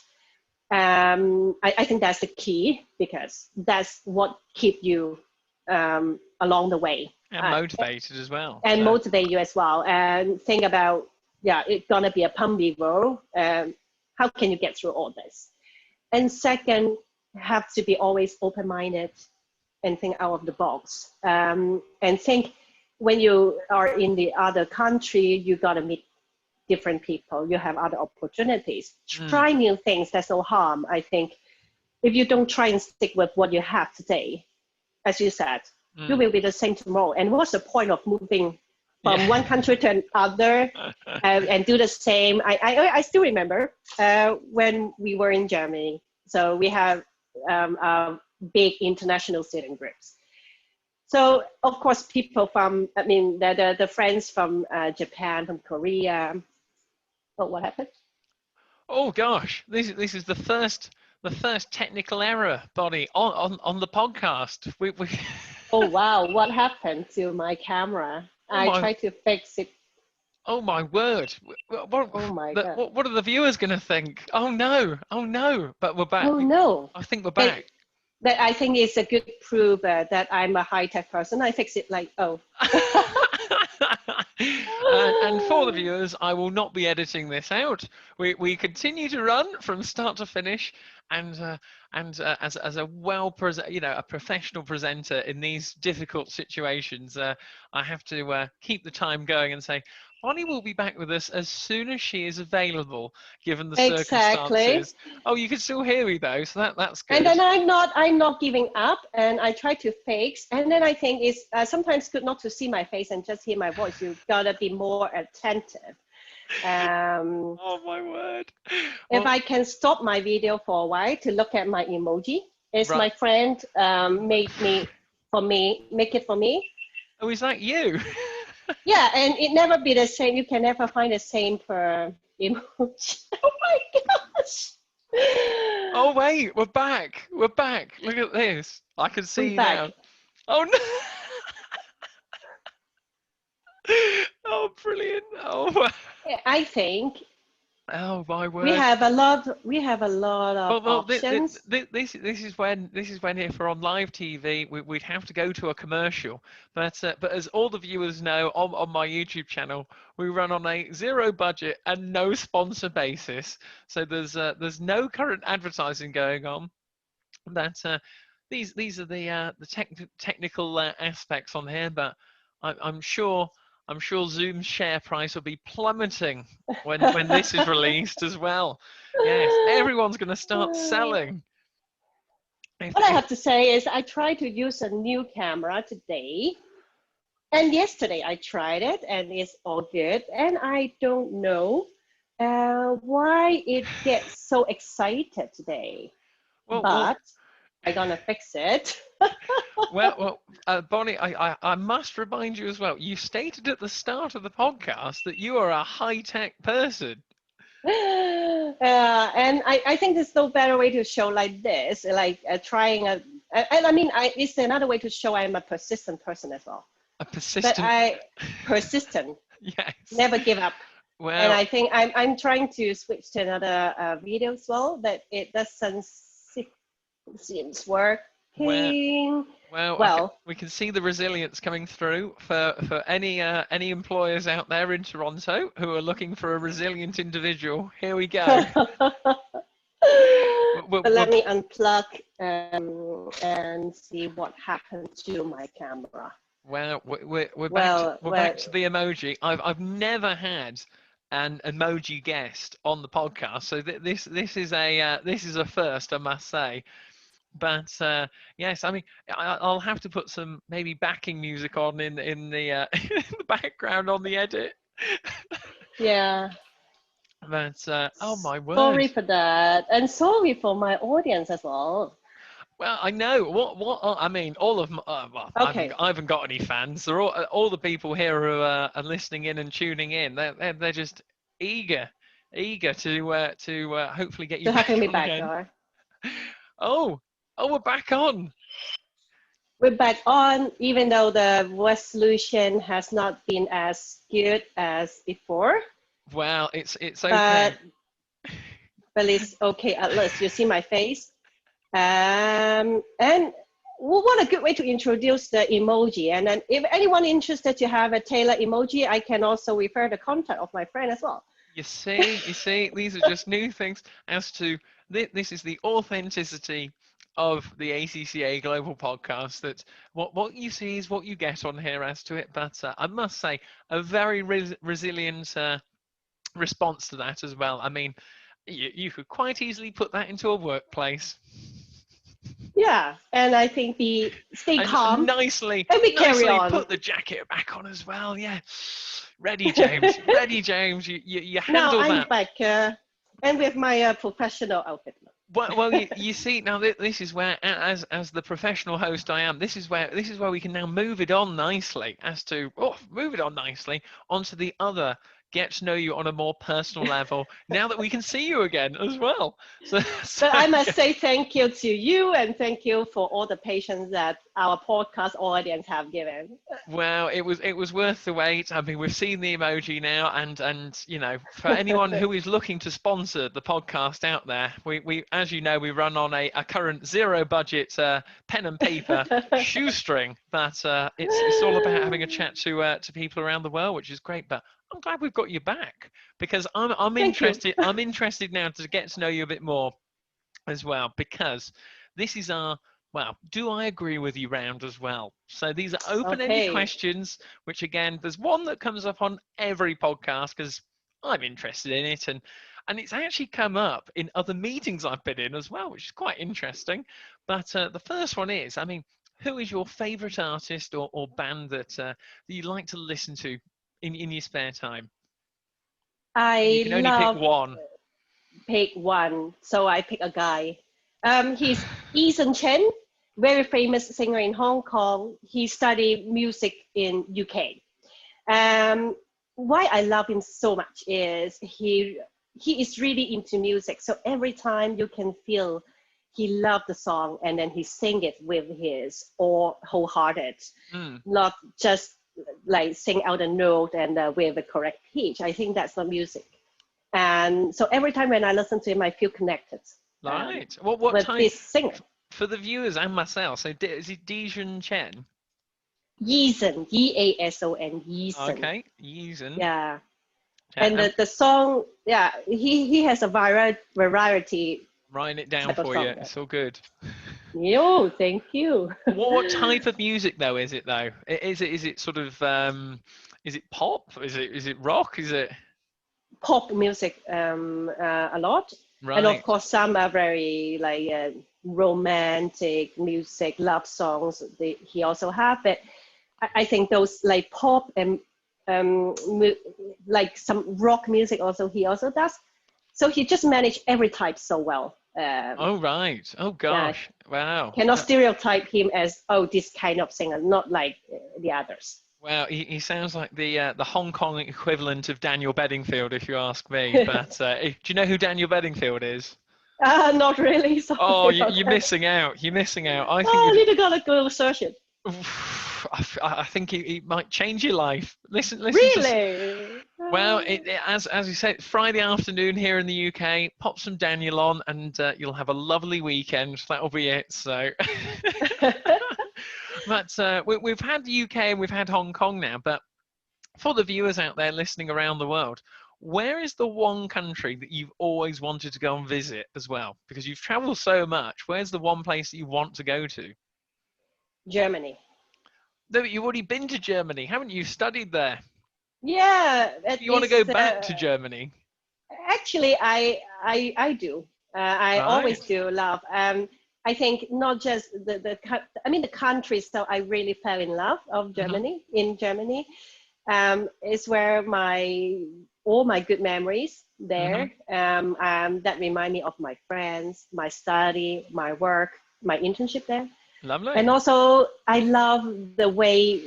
Speaker 2: I think that's the key, because that's what keep you along the way.
Speaker 1: And motivated as well.
Speaker 2: And
Speaker 1: So
Speaker 2: motivate you as well. And think about, yeah, it's gonna be a pumpy road. How can you get through all this? And second, have to be always open-minded and think out of the box. And think when you are in the other country, you gotta meet different people. You have other opportunities. Try new things. There's no harm. I think if you don't try and stick with what you have today, as you said, you will be the same tomorrow. And what's the point of moving from one country to another and do the same? I still remember when we were in Germany. So we have big international student groups. So of course, people from, I mean, the friends from Japan, from Korea. Oh, what happened?
Speaker 1: oh gosh, this is the first technical error, Bonnie, on the podcast. We
Speaker 2: Oh wow, what happened to my camera?
Speaker 1: oh
Speaker 2: I
Speaker 1: my
Speaker 2: tried to fix it.
Speaker 1: oh my word.
Speaker 2: Oh my God.
Speaker 1: What are the viewers going to think? Oh no. But we're back.
Speaker 2: Oh no.
Speaker 1: I think we're
Speaker 2: But
Speaker 1: back.
Speaker 2: that I think is a good proof that I'm a high-tech person. I fix it like, oh.
Speaker 1: And for the viewers, I will not be editing this out. We continue to run from start to finish, and as a a professional presenter in these difficult situations, I have to keep the time going and say, Bonnie will be back with us as soon as she is available, given the
Speaker 2: Exactly.
Speaker 1: circumstances. Oh, you can still hear me though, so that's
Speaker 2: And
Speaker 1: good.
Speaker 2: then I'm not giving up, and I try to fix. And then I think it's sometimes good not to see my face and just hear my voice. You gotta be more attentive.
Speaker 1: Oh my word.
Speaker 2: If
Speaker 1: Well,
Speaker 2: I can stop my video for a while to look at my emoji, is
Speaker 1: right.
Speaker 2: my friend make it for me.
Speaker 1: Oh, is that you?
Speaker 2: Yeah, and it never be the same. You can never find the same per emoji. Oh my gosh.
Speaker 1: Oh wait, we're back. We're back. Look at this. I can see
Speaker 2: We're
Speaker 1: you
Speaker 2: back.
Speaker 1: now. Oh no. Oh brilliant. Oh.
Speaker 2: I think
Speaker 1: Oh my
Speaker 2: we
Speaker 1: word.
Speaker 2: have a lot. We have a lot of
Speaker 1: Well,
Speaker 2: options.
Speaker 1: this is when if we're on live TV, we'd have to go to a commercial. But as all the viewers know on my YouTube channel, we run on a zero budget and no sponsor basis. So there's no current advertising going on. That these are the technical aspects on here, but I'm sure I'm sure Zoom's share price will be plummeting when this is released as well. Yes, everyone's going to start selling.
Speaker 2: What I have to say is I tried to use a new camera today. And yesterday I tried it and it's all good. And I don't know why it gets so excited today. But I'm going to fix it.
Speaker 1: Bonnie, I must remind you as well, you stated at the start of the podcast that you are a high-tech person.
Speaker 2: And I think there's no better way to show like this, like trying a, and I mean, it's another way to show I'm a persistent person as well.
Speaker 1: A persistent.
Speaker 2: But persistent.
Speaker 1: Yes.
Speaker 2: Never give up.
Speaker 1: Well,
Speaker 2: and I think I'm trying to switch to another video as well, but it doesn't seems working.
Speaker 1: Well, we can see the resilience coming through for any employers out there in Toronto who are looking for a resilient individual. Here we go.
Speaker 2: But let me unplug and see what happened to my camera.
Speaker 1: Well, we're back to the emoji. I've never had an emoji guest on the podcast, so this is a first, I must say. But yes, I mean, I'll have to put some maybe backing music on in the in the background on the edit.
Speaker 2: Yeah.
Speaker 1: But oh my word.
Speaker 2: Sorry for that, and sorry for my audience as well.
Speaker 1: Well, I know what I mean. All of my,
Speaker 2: okay.
Speaker 1: I haven't got any fans. They're all the people here who are listening in and tuning in. They're just eager to hopefully get you
Speaker 2: to
Speaker 1: back
Speaker 2: having me
Speaker 1: on
Speaker 2: back.
Speaker 1: Again. Oh, we're back on.
Speaker 2: We're back on, even though the resolution has not been as good as before.
Speaker 1: Well, it's okay.
Speaker 2: But it's okay. At least you see my face. And what a good way to introduce the emoji. And then if anyone interested to have a tailored emoji, I can also refer the contact of my friend as well.
Speaker 1: You see, these are just new things as to this is the authenticity of the ACCA Global Podcast. That what you see is what you get on here as to it. But I must say, a very resilient response to that as well. I mean, you could quite easily put that into a workplace.
Speaker 2: Yeah, and I think stay calm.
Speaker 1: Nicely
Speaker 2: carry on.
Speaker 1: Put the jacket back on as well. Yeah, ready, James. Ready, James. You handle that.
Speaker 2: Now I'm back, and with my professional outfit.
Speaker 1: Well, you see, now this is where, as the professional host I am, this is where we can now move it on nicely onto the other. Get to know you on a more personal level now that we can see you again as well. So
Speaker 2: but I must say thank you to you, and thank you for all the patience that our podcast audience have given.
Speaker 1: Well, it was worth the wait. I mean, we've seen the emoji now, and you know, for anyone who is looking to sponsor the podcast out there, we as you know, we run on a current zero budget pen and paper shoestring. But it's all about having a chat to people around the world, which is great. But I'm glad we've got you back, because I'm interested. I'm interested now to get to know you a bit more as well, because this is our do I agree with you round as well. So these are open-ended questions, which again, there's one that comes up on every podcast because I'm interested in it, and it's actually come up in other meetings I've been in as well, which is quite interesting. But the first one is, I mean, who is your favorite artist or band that you like to listen to in your spare time? You can only pick one.
Speaker 2: Pick one, so I pick a guy. He's Eason Chen, very famous singer in Hong Kong. He studied music in UK. Why I love him so much is he is really into music. So every time you can feel he loved the song, and then he sing it with his all wholehearted, not just like sing out a note and with the correct pitch. I think that's the music. And so every time when I listen to him, I feel connected.
Speaker 1: Right. What
Speaker 2: with
Speaker 1: time?
Speaker 2: This singer.
Speaker 1: For the viewers and myself, so is it Eason Chen?
Speaker 2: Eason, Eason. Eason.
Speaker 1: Okay, Eason.
Speaker 2: Yeah. And the song, he has a variety.
Speaker 1: Writing it down for you. It's all good.
Speaker 2: Yo, thank you.
Speaker 1: What type of music though is it though? Is it sort of is it pop? Is it rock? Is it
Speaker 2: Pop music a lot, and of
Speaker 1: right?
Speaker 2: course some are very like romantic music, love songs. He also have, but I think those like pop and like some rock music also he also does. So he just managed every type so well.
Speaker 1: Oh right. Oh
Speaker 2: Yeah,
Speaker 1: gosh. Wow.
Speaker 2: cannot stereotype him as oh this kind of singer, not like the others.
Speaker 1: Wow, he sounds like the Hong Kong equivalent of Daniel Bedingfield, if you ask me. But do you know who Daniel Bedingfield is?
Speaker 2: Not really. Sorry
Speaker 1: Oh,
Speaker 2: about
Speaker 1: you're
Speaker 2: that.
Speaker 1: missing out. You're missing out. I think
Speaker 2: Oh, I
Speaker 1: if
Speaker 2: need to go search it.
Speaker 1: I think he might change your life. Listen to.
Speaker 2: Really?
Speaker 1: Well, as you said, Friday afternoon here in the UK. Pop some Daniel on, and you'll have a lovely weekend. That'll be it. So, but we've had the UK and we've had Hong Kong now. But for the viewers out there listening around the world, where is the one country that you've always wanted to go and visit as well? Because you've travelled so much. Where's the one place that you want to go to?
Speaker 2: Germany.
Speaker 1: No, but you've already been to Germany, haven't you? Studied there.
Speaker 2: Yeah, at
Speaker 1: You want to go
Speaker 2: least
Speaker 1: back to Germany?
Speaker 2: actually I do. I
Speaker 1: Right.
Speaker 2: always do love. I think not just I mean the country. So I really fell in love of
Speaker 1: Hmm.
Speaker 2: Germany. In Germany, is where all my good memories
Speaker 1: Hmm.
Speaker 2: there. That remind me of my friends, my study, my work, my internship there. And
Speaker 1: Lovely.
Speaker 2: also I love the way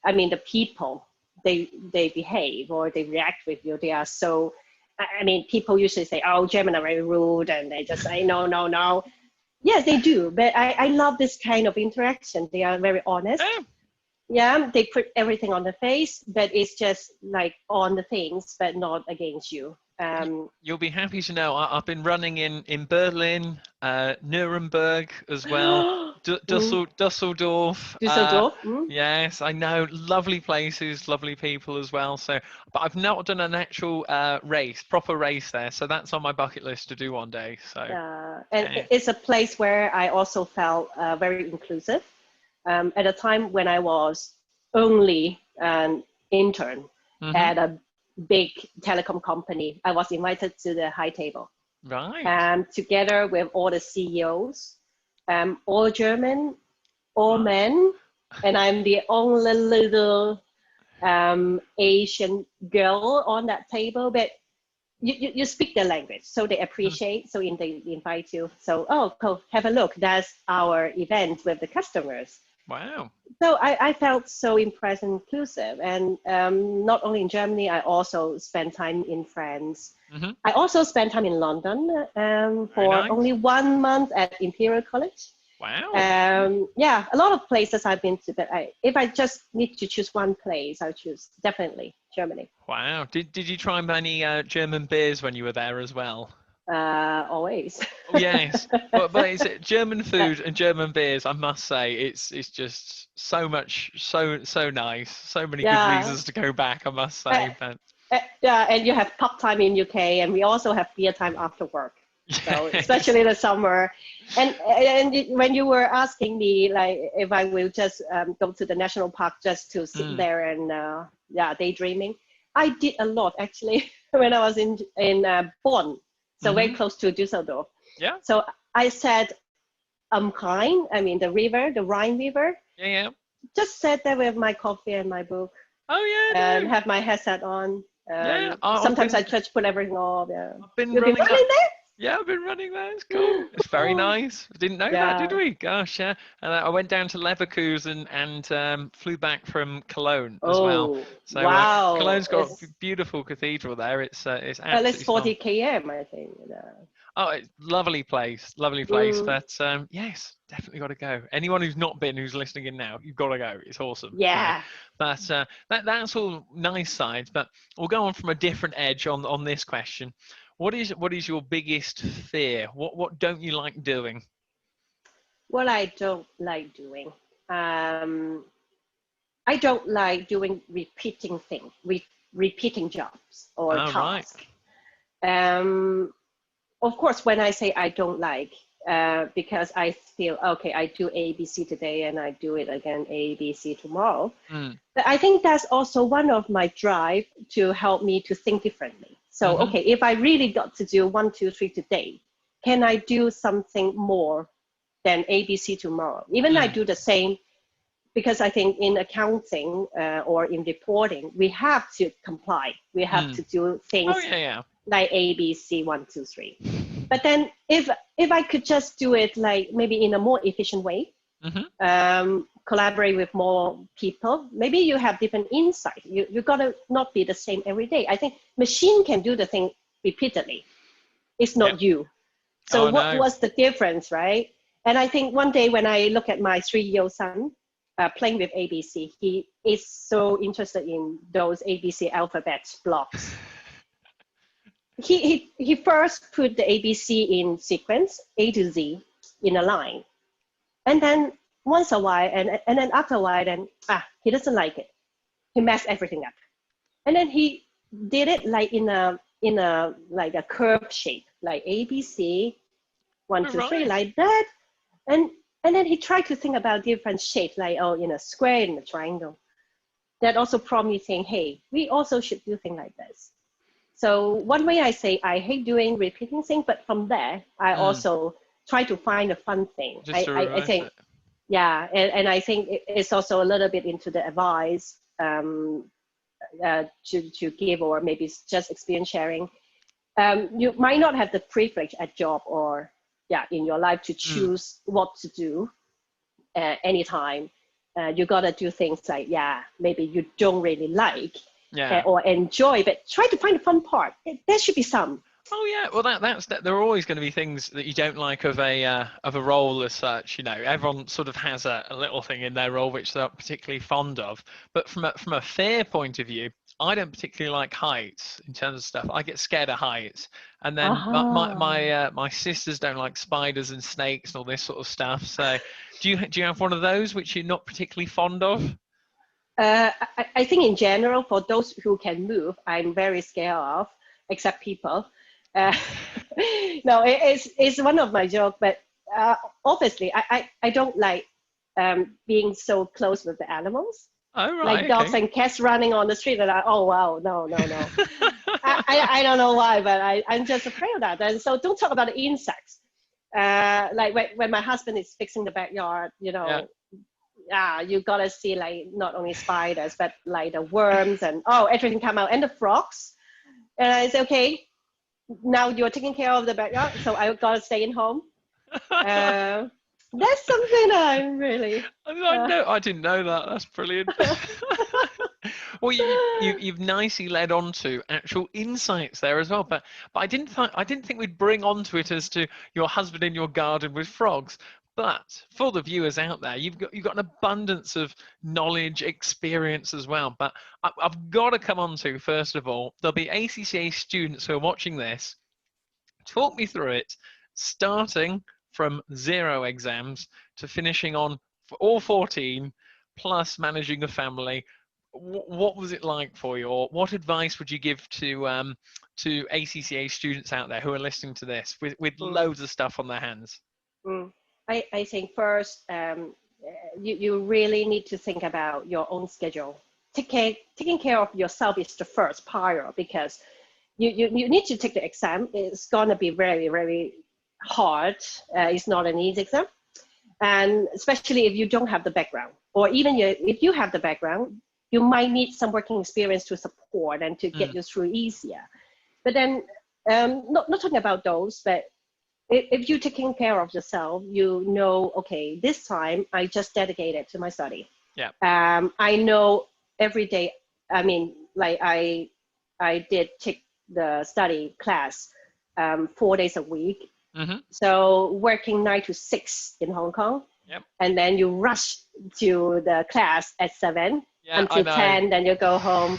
Speaker 2: I mean the people, they behave or they react with you. They are so, I mean people usually say, oh, German are very rude, and they just say no, no, no. Yes, they do, but I love this kind of interaction. They are very honest.
Speaker 1: Yeah.
Speaker 2: Yeah, they put everything on the face, but it's just like on the things, but not against you.
Speaker 1: You'll be happy to know I've been running in Berlin, Nuremberg as well,
Speaker 2: Mm,
Speaker 1: Dusseldorf.
Speaker 2: Düsseldorf. Mm.
Speaker 1: Yes, I know, lovely places, lovely people as well. So, but I've not done an actual proper race there. So that's on my bucket list to do one day. So,
Speaker 2: And
Speaker 1: yeah.
Speaker 2: it's a place where I also felt very inclusive. At a time when I was only an intern
Speaker 1: Hmm.
Speaker 2: at a big telecom company, I was invited to the high table
Speaker 1: Right.
Speaker 2: together with all the CEOs, all German, all
Speaker 1: Wow.
Speaker 2: men, and I'm the only little Asian girl on that table. But you speak the language, so they appreciate. So they invite you. So oh, go have a look. That's our event with the customers.
Speaker 1: Wow.
Speaker 2: So I felt so impressed and inclusive. And not only in Germany, I also spent time in France.
Speaker 1: Hmm.
Speaker 2: I also spent time in London
Speaker 1: Very
Speaker 2: for
Speaker 1: nice.
Speaker 2: only 1 month at Imperial College.
Speaker 1: Wow.
Speaker 2: Yeah, a lot of places I've been to, but if I just need to choose one place, I'll choose definitely Germany.
Speaker 1: Wow. Did you try many German beers when you were there as well?
Speaker 2: Always.
Speaker 1: Oh, yes, but it's German food and German beers. I must say, it's just so much, so nice. So many good
Speaker 2: Yeah.
Speaker 1: reasons to go back. I must
Speaker 2: Uh,
Speaker 1: say, but
Speaker 2: yeah, and you have pub time in UK, and we also have beer time after work. So
Speaker 1: yes.
Speaker 2: especially in the summer, and when you were asking me like if I will just go to the national park just to sit
Speaker 1: Mm.
Speaker 2: there and yeah, daydreaming, I did a lot actually when I was in Bonn, so very
Speaker 1: Hmm.
Speaker 2: close to Düsseldorf.
Speaker 1: Yeah.
Speaker 2: So I said Rhine, I mean the river, the Rhine River,
Speaker 1: Yeah. Yeah.
Speaker 2: just sat there with my coffee and my book
Speaker 1: Oh yeah.
Speaker 2: and
Speaker 1: No.
Speaker 2: have my headset on.
Speaker 1: Yeah. I've
Speaker 2: Sometimes I
Speaker 1: been
Speaker 2: just put everything off. Yeah.
Speaker 1: I've been
Speaker 2: You've been
Speaker 1: running that.
Speaker 2: running there?
Speaker 1: Yeah, I've been running that. It's cool. It's very
Speaker 2: Oh,
Speaker 1: nice. Didn't know that, did
Speaker 2: yeah.
Speaker 1: we? Gosh, yeah. And I went down to Leverkusen and flew back from Cologne as well.
Speaker 2: Oh,
Speaker 1: So
Speaker 2: wow.
Speaker 1: Cologne's got a
Speaker 2: It's
Speaker 1: beautiful cathedral there. It's
Speaker 2: at least
Speaker 1: absolutely stunning.
Speaker 2: 40 km, I think. Yeah.
Speaker 1: Oh, it's lovely place, lovely place.
Speaker 2: Mm,
Speaker 1: But yes, definitely got to go. Anyone who's not been, who's listening in now, you've got to go. It's awesome. So,
Speaker 2: yeah.
Speaker 1: but that's all nice sides. But we'll go on from a different edge on this question. What is your biggest fear? What don't you like doing?
Speaker 2: What I don't like doing. Um, I don't like doing repeating things, repeating jobs or
Speaker 1: Oh right.
Speaker 2: tasks. Um, of course, when I say I don't like, because I feel, okay, I do A, B, C today and I do it again, A, B, C tomorrow. But I think that's also one of my drive to help me to think differently. So, okay, if I really got to do 1, 2, 3 today, can I do something more than A, B, C tomorrow? Even I do the same, because I think in accounting or in reporting, we have to comply. We have to do things like A, B, C, 1, 2, 3. But then if I could just do it like maybe in a more efficient way, collaborate with more people, maybe you have different insight. You gotta not be the same every day. I think machine can do the thing repeatedly. It's not you. So what was the difference, right? And I think one day when I look at my 3-year-old son playing with ABC, he is so interested in those ABC alphabet blocks. He first put the ABC in sequence, A to Z, in a line. And then once a while, and then after a while, then he doesn't like it. He messed everything up. And then he did it like in a like a curved shape, like ABC, 1, 2, 3, like that. And then he tried to think about different shapes, like in a square, in a triangle. That also prompted me saying, hey, we also should do things like this. So one way I say I hate doing repeating things, but from there I also try to find a fun thing. I think, and I think it's also a little bit into the advice to give, or maybe it's just experience sharing. You might not have the privilege at job or in your life to choose what to do anytime. You gotta do things like maybe you don't really like. Or enjoy, but try to find the fun part. There should be some.
Speaker 1: Oh yeah, well that's there are always going to be things that you don't like of a role as such. You know, everyone sort of has a little thing in their role which they're not particularly fond of. But from a fair point of view, I don't particularly like heights in terms of stuff. I get scared of heights, and then my sisters don't like spiders and snakes and all this sort of stuff. So, do you have one of those which you're not particularly fond of?
Speaker 2: I think in general, for those who can move, I'm very scared of, except people. No, it's one of my jokes, but obviously I don't like being so close with the animals.
Speaker 1: Oh, right,
Speaker 2: like dogs and cats running on the street, and oh wow, no. I don't know why, but I'm just afraid of that. And so don't talk about the insects. Like when my husband is fixing the backyard, you gotta see like not only spiders but like the worms and everything come out, and the frogs. And I say, okay, now you're taking care of the backyard, so I gotta stay in home. That's something I'm really.
Speaker 1: I didn't know that. That's brilliant. Well, you've nicely led on to actual insights there as well, but I didn't think we'd bring onto it as to your husband in your garden with frogs. But for the viewers out there, you've got an abundance of knowledge, experience as well. But I've got to come on to, first of all, there'll be ACCA students who are watching this. Talk me through it, starting from 0 exams to finishing on all 14, plus managing a family. What was it like for you, or what advice would you give to ACCA students out there who are listening to this with loads of stuff on their hands?
Speaker 2: I think first, you really need to think about your own schedule. Taking care of yourself is the first priority, because you need to take the exam. It's gonna be very, very hard. It's not an easy exam, and especially if you don't have the background, or even if you have the background, you might need some working experience to support and to get you through easier. But then, not talking about those, but if you're taking care of yourself, okay, this time I just dedicated to my study.
Speaker 1: Yeah.
Speaker 2: I know every day. I mean, like I did take the study class 4 days a week. So working 9 to 6 in Hong Kong.
Speaker 1: Yep.
Speaker 2: And then you rush to the class at 7 until 10. Then you go home.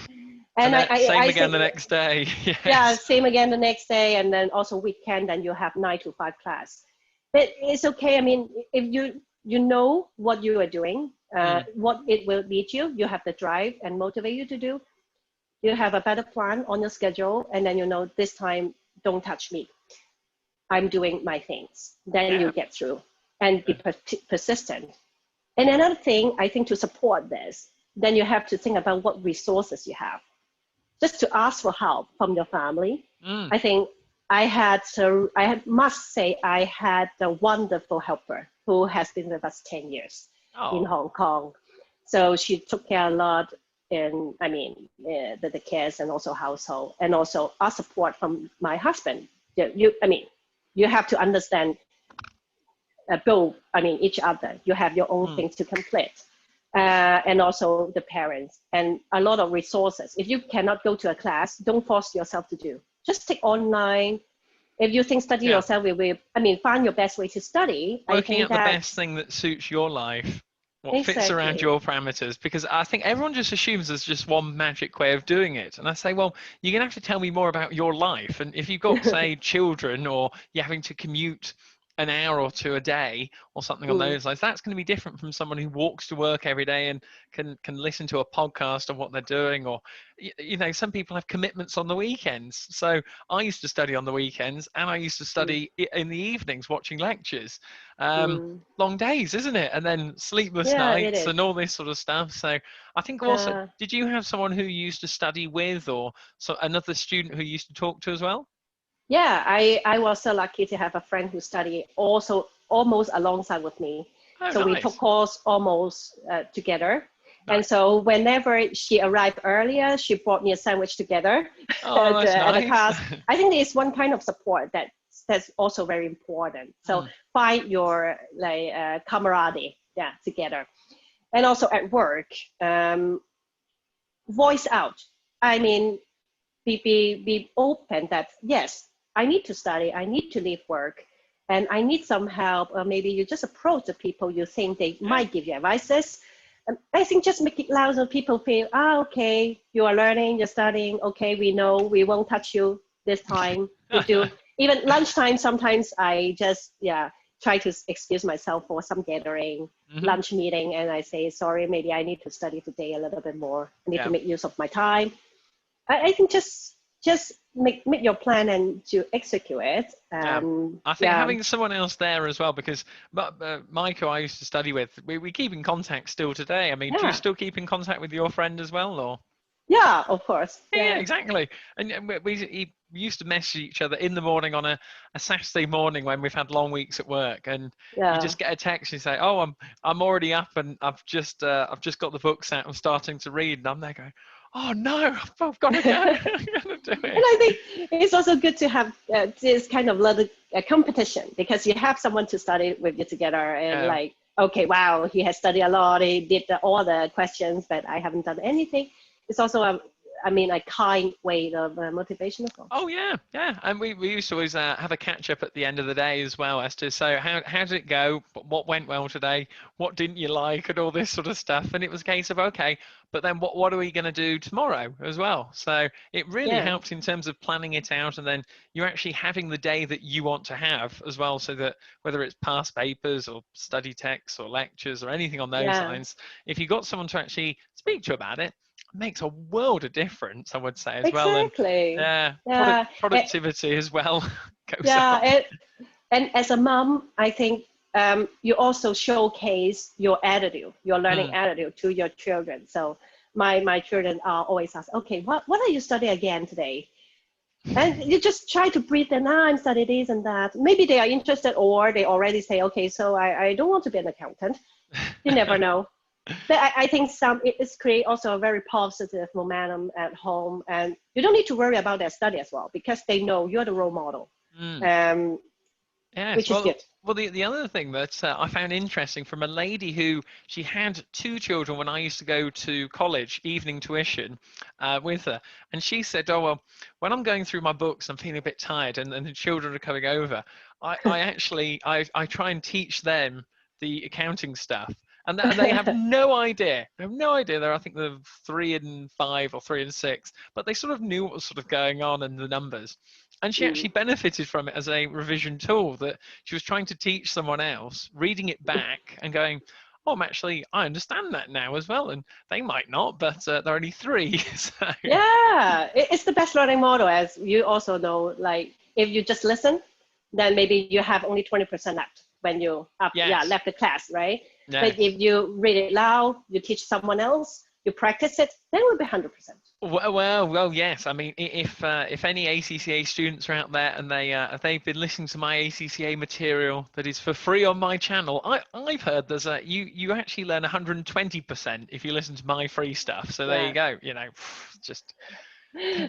Speaker 2: And
Speaker 1: same again the next day. Yes.
Speaker 2: Yeah, same again the next day, and then also weekend, and you have 9 to 5 class. But it's okay. I mean, if you know what you are doing, what it will lead you have the drive and motivate you to do. You have a better plan on your schedule, and then this time don't touch me. I'm doing my things. Then
Speaker 1: Yeah.
Speaker 2: you get through and be persistent. And another thing, I think to support this, then you have to think about what resources you have. Just to ask for help from your family. I think must say I had a wonderful helper who has been with us 10 years in
Speaker 1: Oh.
Speaker 2: Hong Kong. So she took care a lot the cares and also household, and also our support from my husband. You have to understand each other. You have your own things to complete. And also the parents and a lot of resources. If you cannot go to a class, don't force yourself to do. Just take online. If you think study yourself, find your best way to study.
Speaker 1: Working out the best thing that suits your life, what fits around your parameters, because I think everyone just assumes there's just one magic way of doing it. And I say, well, you're going to have to tell me more about your life. And if you've got, say, children, or you're having to commute an hour or two a day or something on those lines, that's going to be different from someone who walks to work every day and can listen to a podcast of what they're doing. Or some people have commitments on the weekends. So I used to study on the weekends, and I used to study in the evenings watching lectures. Long days, isn't it? And then sleepless nights and all this sort of stuff. So I think also, did you have someone who you used to study with, or another student who you used to talk to as well?
Speaker 2: Yeah, I was so lucky to have a friend who studied also almost alongside with me. So we took course almost together. Nice. And so whenever she arrived earlier, she brought me a sandwich together at the class. I think there's one kind of support that's also very important. So find your camaraderie together. And also at work, voice out. Be open that, yes, I need to study, I need to leave work, and I need some help. Or maybe you just approach the people you think they might give you advices. I think just make it loud so people feel, okay, you are learning, you're studying, okay, we know, we won't touch you this time. We do. Even lunchtime, sometimes I just, try to excuse myself for some gathering, lunch meeting, and I say, sorry, maybe I need to study today a little bit more. I need to make use of my time. I think just make your plan and to execute it.
Speaker 1: I think having someone else there as well, because Michael, I used to study with, we keep in contact still today. Do you still keep in contact with your friend as well, or?
Speaker 2: Yeah, of course.
Speaker 1: Yeah, exactly. And we used to message each other in the morning on a Saturday morning when we've had long weeks at work, and you just get a text and say, "Oh, I'm already up, and I've just got the books out. I'm starting to read," and I'm there going, "Oh no, I've got to go. I've got to do it."
Speaker 2: And I think it's also good to have this kind of little competition, because you have someone to study with you together, and okay, wow, he has studied a lot. He did all the questions, but I haven't done anything. It's also a kind way of motivation as well.
Speaker 1: Oh yeah, and we used to always have a catch up at the end of the day as well, as to so how did it go, what went well today, what didn't you like, and all this sort of stuff. And it was a case of, okay, but then what are we going to do tomorrow as well? So it really helped in terms of planning it out, and then you're actually having the day that you want to have as well, so that whether it's past papers or study texts or lectures or anything on those lines, if you got someone to actually speak to about it, makes a world of difference, I would say, as well. And productivity as well goes up.
Speaker 2: And as a mom, I think you also showcase your attitude, your learning attitude to your children. So my children are always ask, okay, what are you studying again today? And you just try to brief them, I'm studying this and that. Maybe they are interested, or they already say, okay, so I don't want to be an accountant. You never know. But I think it's create also a very positive momentum at home, and you don't need to worry about their study as well, because they know you're the role model, which is good.
Speaker 1: Well, the other thing that I found interesting from a lady who, she had 2 children when I used to go to college, evening tuition with her, and she said, oh, well, when I'm going through my books, I'm feeling a bit tired, and the children are coming over, I try and teach them the accounting stuff. And they have no idea. They have no idea. I think they're 3 and 5 or 3 and 6, but they sort of knew what was sort of going on and the numbers. And she actually benefited from it as a revision tool, that she was trying to teach someone else, reading it back and going, oh, I understand that now as well. And they might not, but they're only 3. So.
Speaker 2: Yeah, it's the best learning model, as you also know. Like, if you just listen, then maybe you have only 20% left when you
Speaker 1: Yes.
Speaker 2: left the class, right?
Speaker 1: Yes.
Speaker 2: But if you read it loud, you teach someone else, you practice it, then it will be 100%.
Speaker 1: Well, yes. I mean, if any ACCA students are out there and they've been listening to my ACCA material that is for free on my channel, I've heard there's you actually learn 120% if you listen to my free stuff. So there you go. You know, just.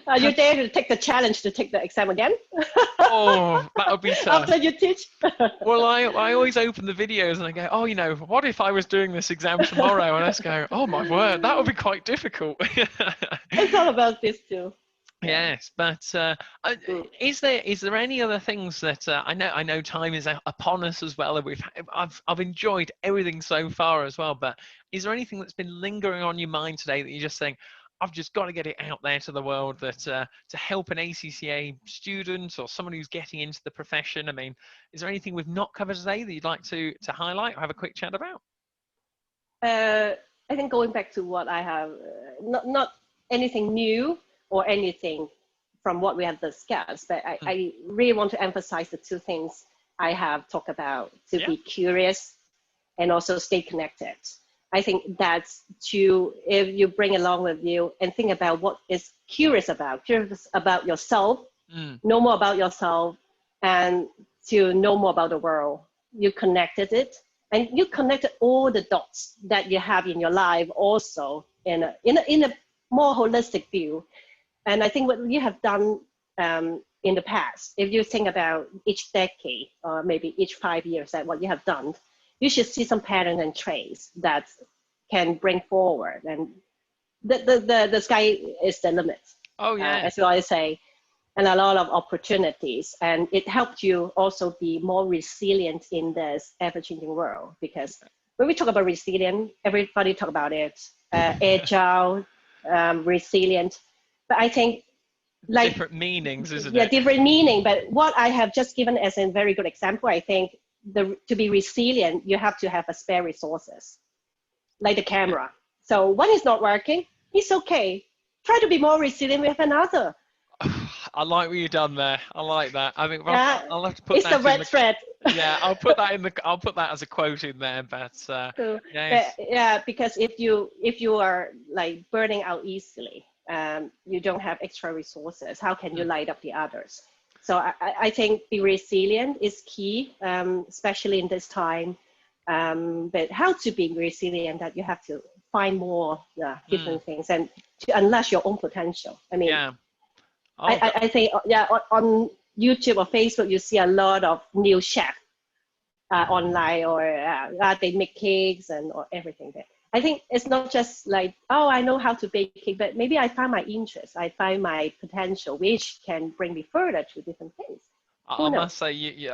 Speaker 2: Are you dare to take the challenge to take the exam again?
Speaker 1: Oh, that would be tough.
Speaker 2: After you teach?
Speaker 1: Well, I always open the videos and I go, oh, you know, what if I was doing this exam tomorrow? And I just go, oh my word, that would be quite difficult.
Speaker 2: It's all about this too.
Speaker 1: Yes, but is there any other things that I know time is upon us as well, and I've enjoyed everything so far as well. But is there anything that's been lingering on your mind today that you just think, I've just got to get it out there to the world, that to help an ACCA student or someone who's getting into the profession? I mean, is there anything we've not covered today that you'd like to highlight or have a quick chat about?
Speaker 2: I think going back to what I have, not anything new or anything from what we have discussed, but I really want to emphasize the two things I have talked about: to be curious and also stay connected. I think that's if you bring along with you and think about what is curious about yourself, know more about yourself, and to know more about the world. You connected it, and you connected all the dots that you have in your life also in a more holistic view. And I think what you have done in the past, if you think about each decade or maybe each 5 years that what you have done, you should see some pattern and traits that can bring forward, and the sky is the limit.
Speaker 1: Oh yeah,
Speaker 2: as I say, and a lot of opportunities, and it helped you also be more resilient in this ever-changing world. Because when we talk about resilient, everybody talk about it, agile, resilient, but I think like
Speaker 1: different meanings, isn't it?
Speaker 2: Yeah, different meaning. But what I have just given as a very good example, I think to be resilient, you have to have a spare resources, like the camera. So one is not working, it's okay. Try to be more resilient with another.
Speaker 1: I like what you've done there. I like that. I mean, I'll have to put
Speaker 2: it's
Speaker 1: that
Speaker 2: the red thread.
Speaker 1: Yeah, I'll put that as a quote in there. But yes.
Speaker 2: Yeah, because if you are like burning out easily, you don't have extra resources. How can you light up the others? So I think be resilient is key, especially in this time. But how to be resilient, that you have to find more different things and to unleash your own potential. I mean, I think on YouTube or Facebook, you see a lot of new chefs online, or they make cakes or everything there. I think it's not just like, oh, I know how to bake cake, but maybe I find my interest, I find my potential, which can bring me further to different things.
Speaker 1: I must say,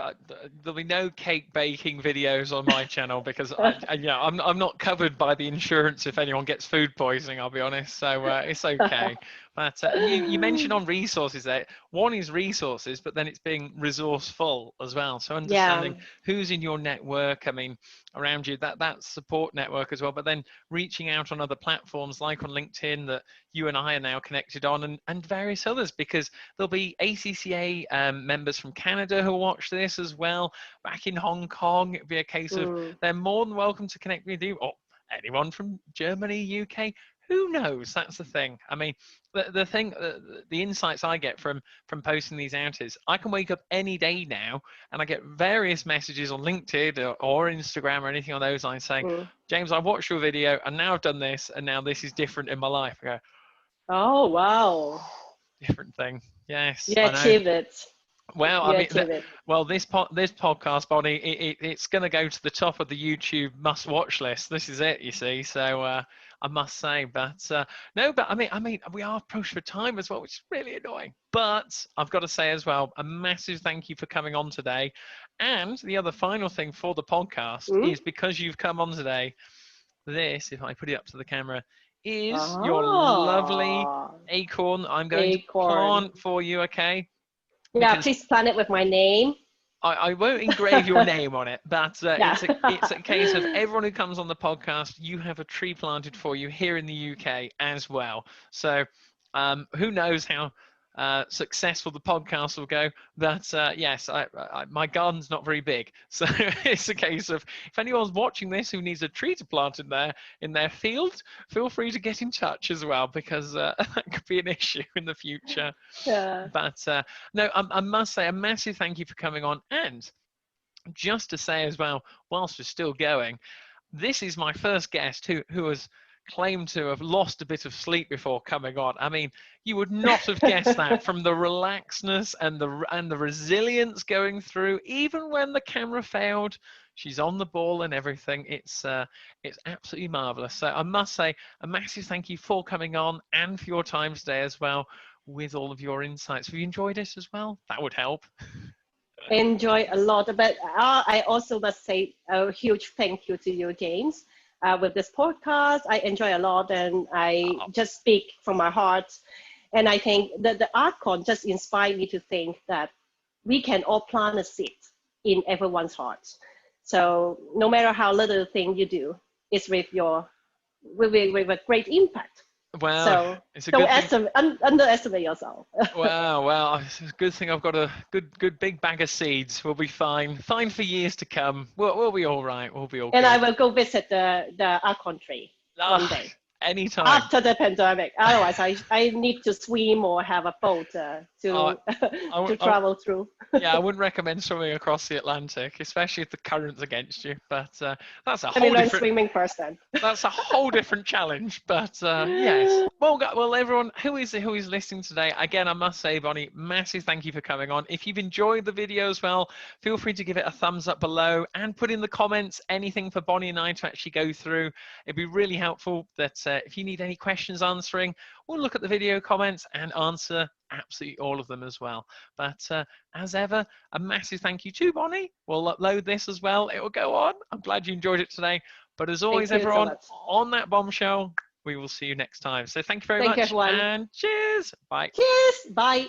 Speaker 1: there'll be no cake baking videos on my channel because I'm not covered by the insurance if anyone gets food poisoning, I'll be honest. So it's okay. But you mentioned on resources there. One is resources, but then it's being resourceful as well. So understanding who's in your network, I mean, around you, that support network as well. But then reaching out on other platforms like on LinkedIn that you and I are now connected on, and various others, because there'll be ACCA members from Canada who'll watch this as well. Back in Hong Kong, it'll be a case of they're more than welcome to connect with you, or anyone from Germany, UK. Who knows? That's the thing. I mean, the thing, the insights I get from posting these out is I can wake up any day now and I get various messages on LinkedIn or Instagram or anything on those lines saying, James, I watched your video and now I've done this and now this is different in my life. I go,
Speaker 2: oh, wow.
Speaker 1: Different thing. Yes.
Speaker 2: You achieved it.
Speaker 1: Well, I mean, this podcast, Bonnie, it's going to go to the top of the YouTube must-watch list. This is it, you see. So I must say, but no, but I mean, we are pushed for time as well, which is really annoying. But I've got to say as well, a massive thank you for coming on today. And the other final thing for the podcast is because you've come on today. This, if I put it up to the camera, is your lovely acorn. I'm going to plant for you, okay?
Speaker 2: Yeah, please plant it with my name.
Speaker 1: I won't engrave your name on it, but it's a case of everyone who comes on the podcast, you have a tree planted for you here in the UK as well. So who knows how successful the podcast will go. But yes, my garden's not very big, so it's a case of if anyone's watching this who needs a tree to plant in their field, feel free to get in touch as well, because that could be an issue in the future.
Speaker 2: Yeah.
Speaker 1: But no, I must say a massive thank you for coming on. And just to say as well, whilst we're still going, this is my first guest who has claimed to have lost a bit of sleep before coming on. I mean, you would not have guessed that from the relaxedness and the resilience going through. Even when the camera failed, she's on the ball and everything. It's absolutely marvelous. So I must say a massive thank you for coming on and for your time today as well, with all of your insights. Have you enjoyed it as well? That would help.
Speaker 2: Enjoy a lot, but I also must say a huge thank you to you, James. With this podcast, I enjoy a lot, and I just speak from my heart. And I think that the ArtCon just inspired me to think that we can all plant a seed in everyone's hearts. So no matter how little thing you do, it's with a great impact.
Speaker 1: Well,
Speaker 2: so
Speaker 1: it's a
Speaker 2: don't underestimate yourself.
Speaker 1: Well, it's a good thing I've got a good big bag of seeds. We'll be fine for years to come. We'll be all right. We'll be all
Speaker 2: and
Speaker 1: good.
Speaker 2: I will go visit the art country one day.
Speaker 1: Anytime.
Speaker 2: After the pandemic. Otherwise, I need to swim or have a boat to travel through.
Speaker 1: Yeah, I wouldn't recommend swimming across the Atlantic, especially if the current's against you. But that's a whole different.
Speaker 2: Swimming first then.
Speaker 1: That's a whole different challenge. But yes. Well, everyone who is listening today, again, I must say, Bonnie, massive thank you for coming on. If you've enjoyed the video as well, feel free to give it a thumbs up below and put in the comments anything for Bonnie and I to actually go through. It'd be really helpful that if you need any questions answering, we'll look at the video comments and answer absolutely all of them as well. But as ever, a massive thank you to Bonnie. We'll upload this as well. It will go on. I'm glad you enjoyed it today. But as always, everyone, on that bombshell, we will see you next time. So thank you very much.
Speaker 2: Everyone.
Speaker 1: And cheers. Bye.
Speaker 2: Cheers. Bye.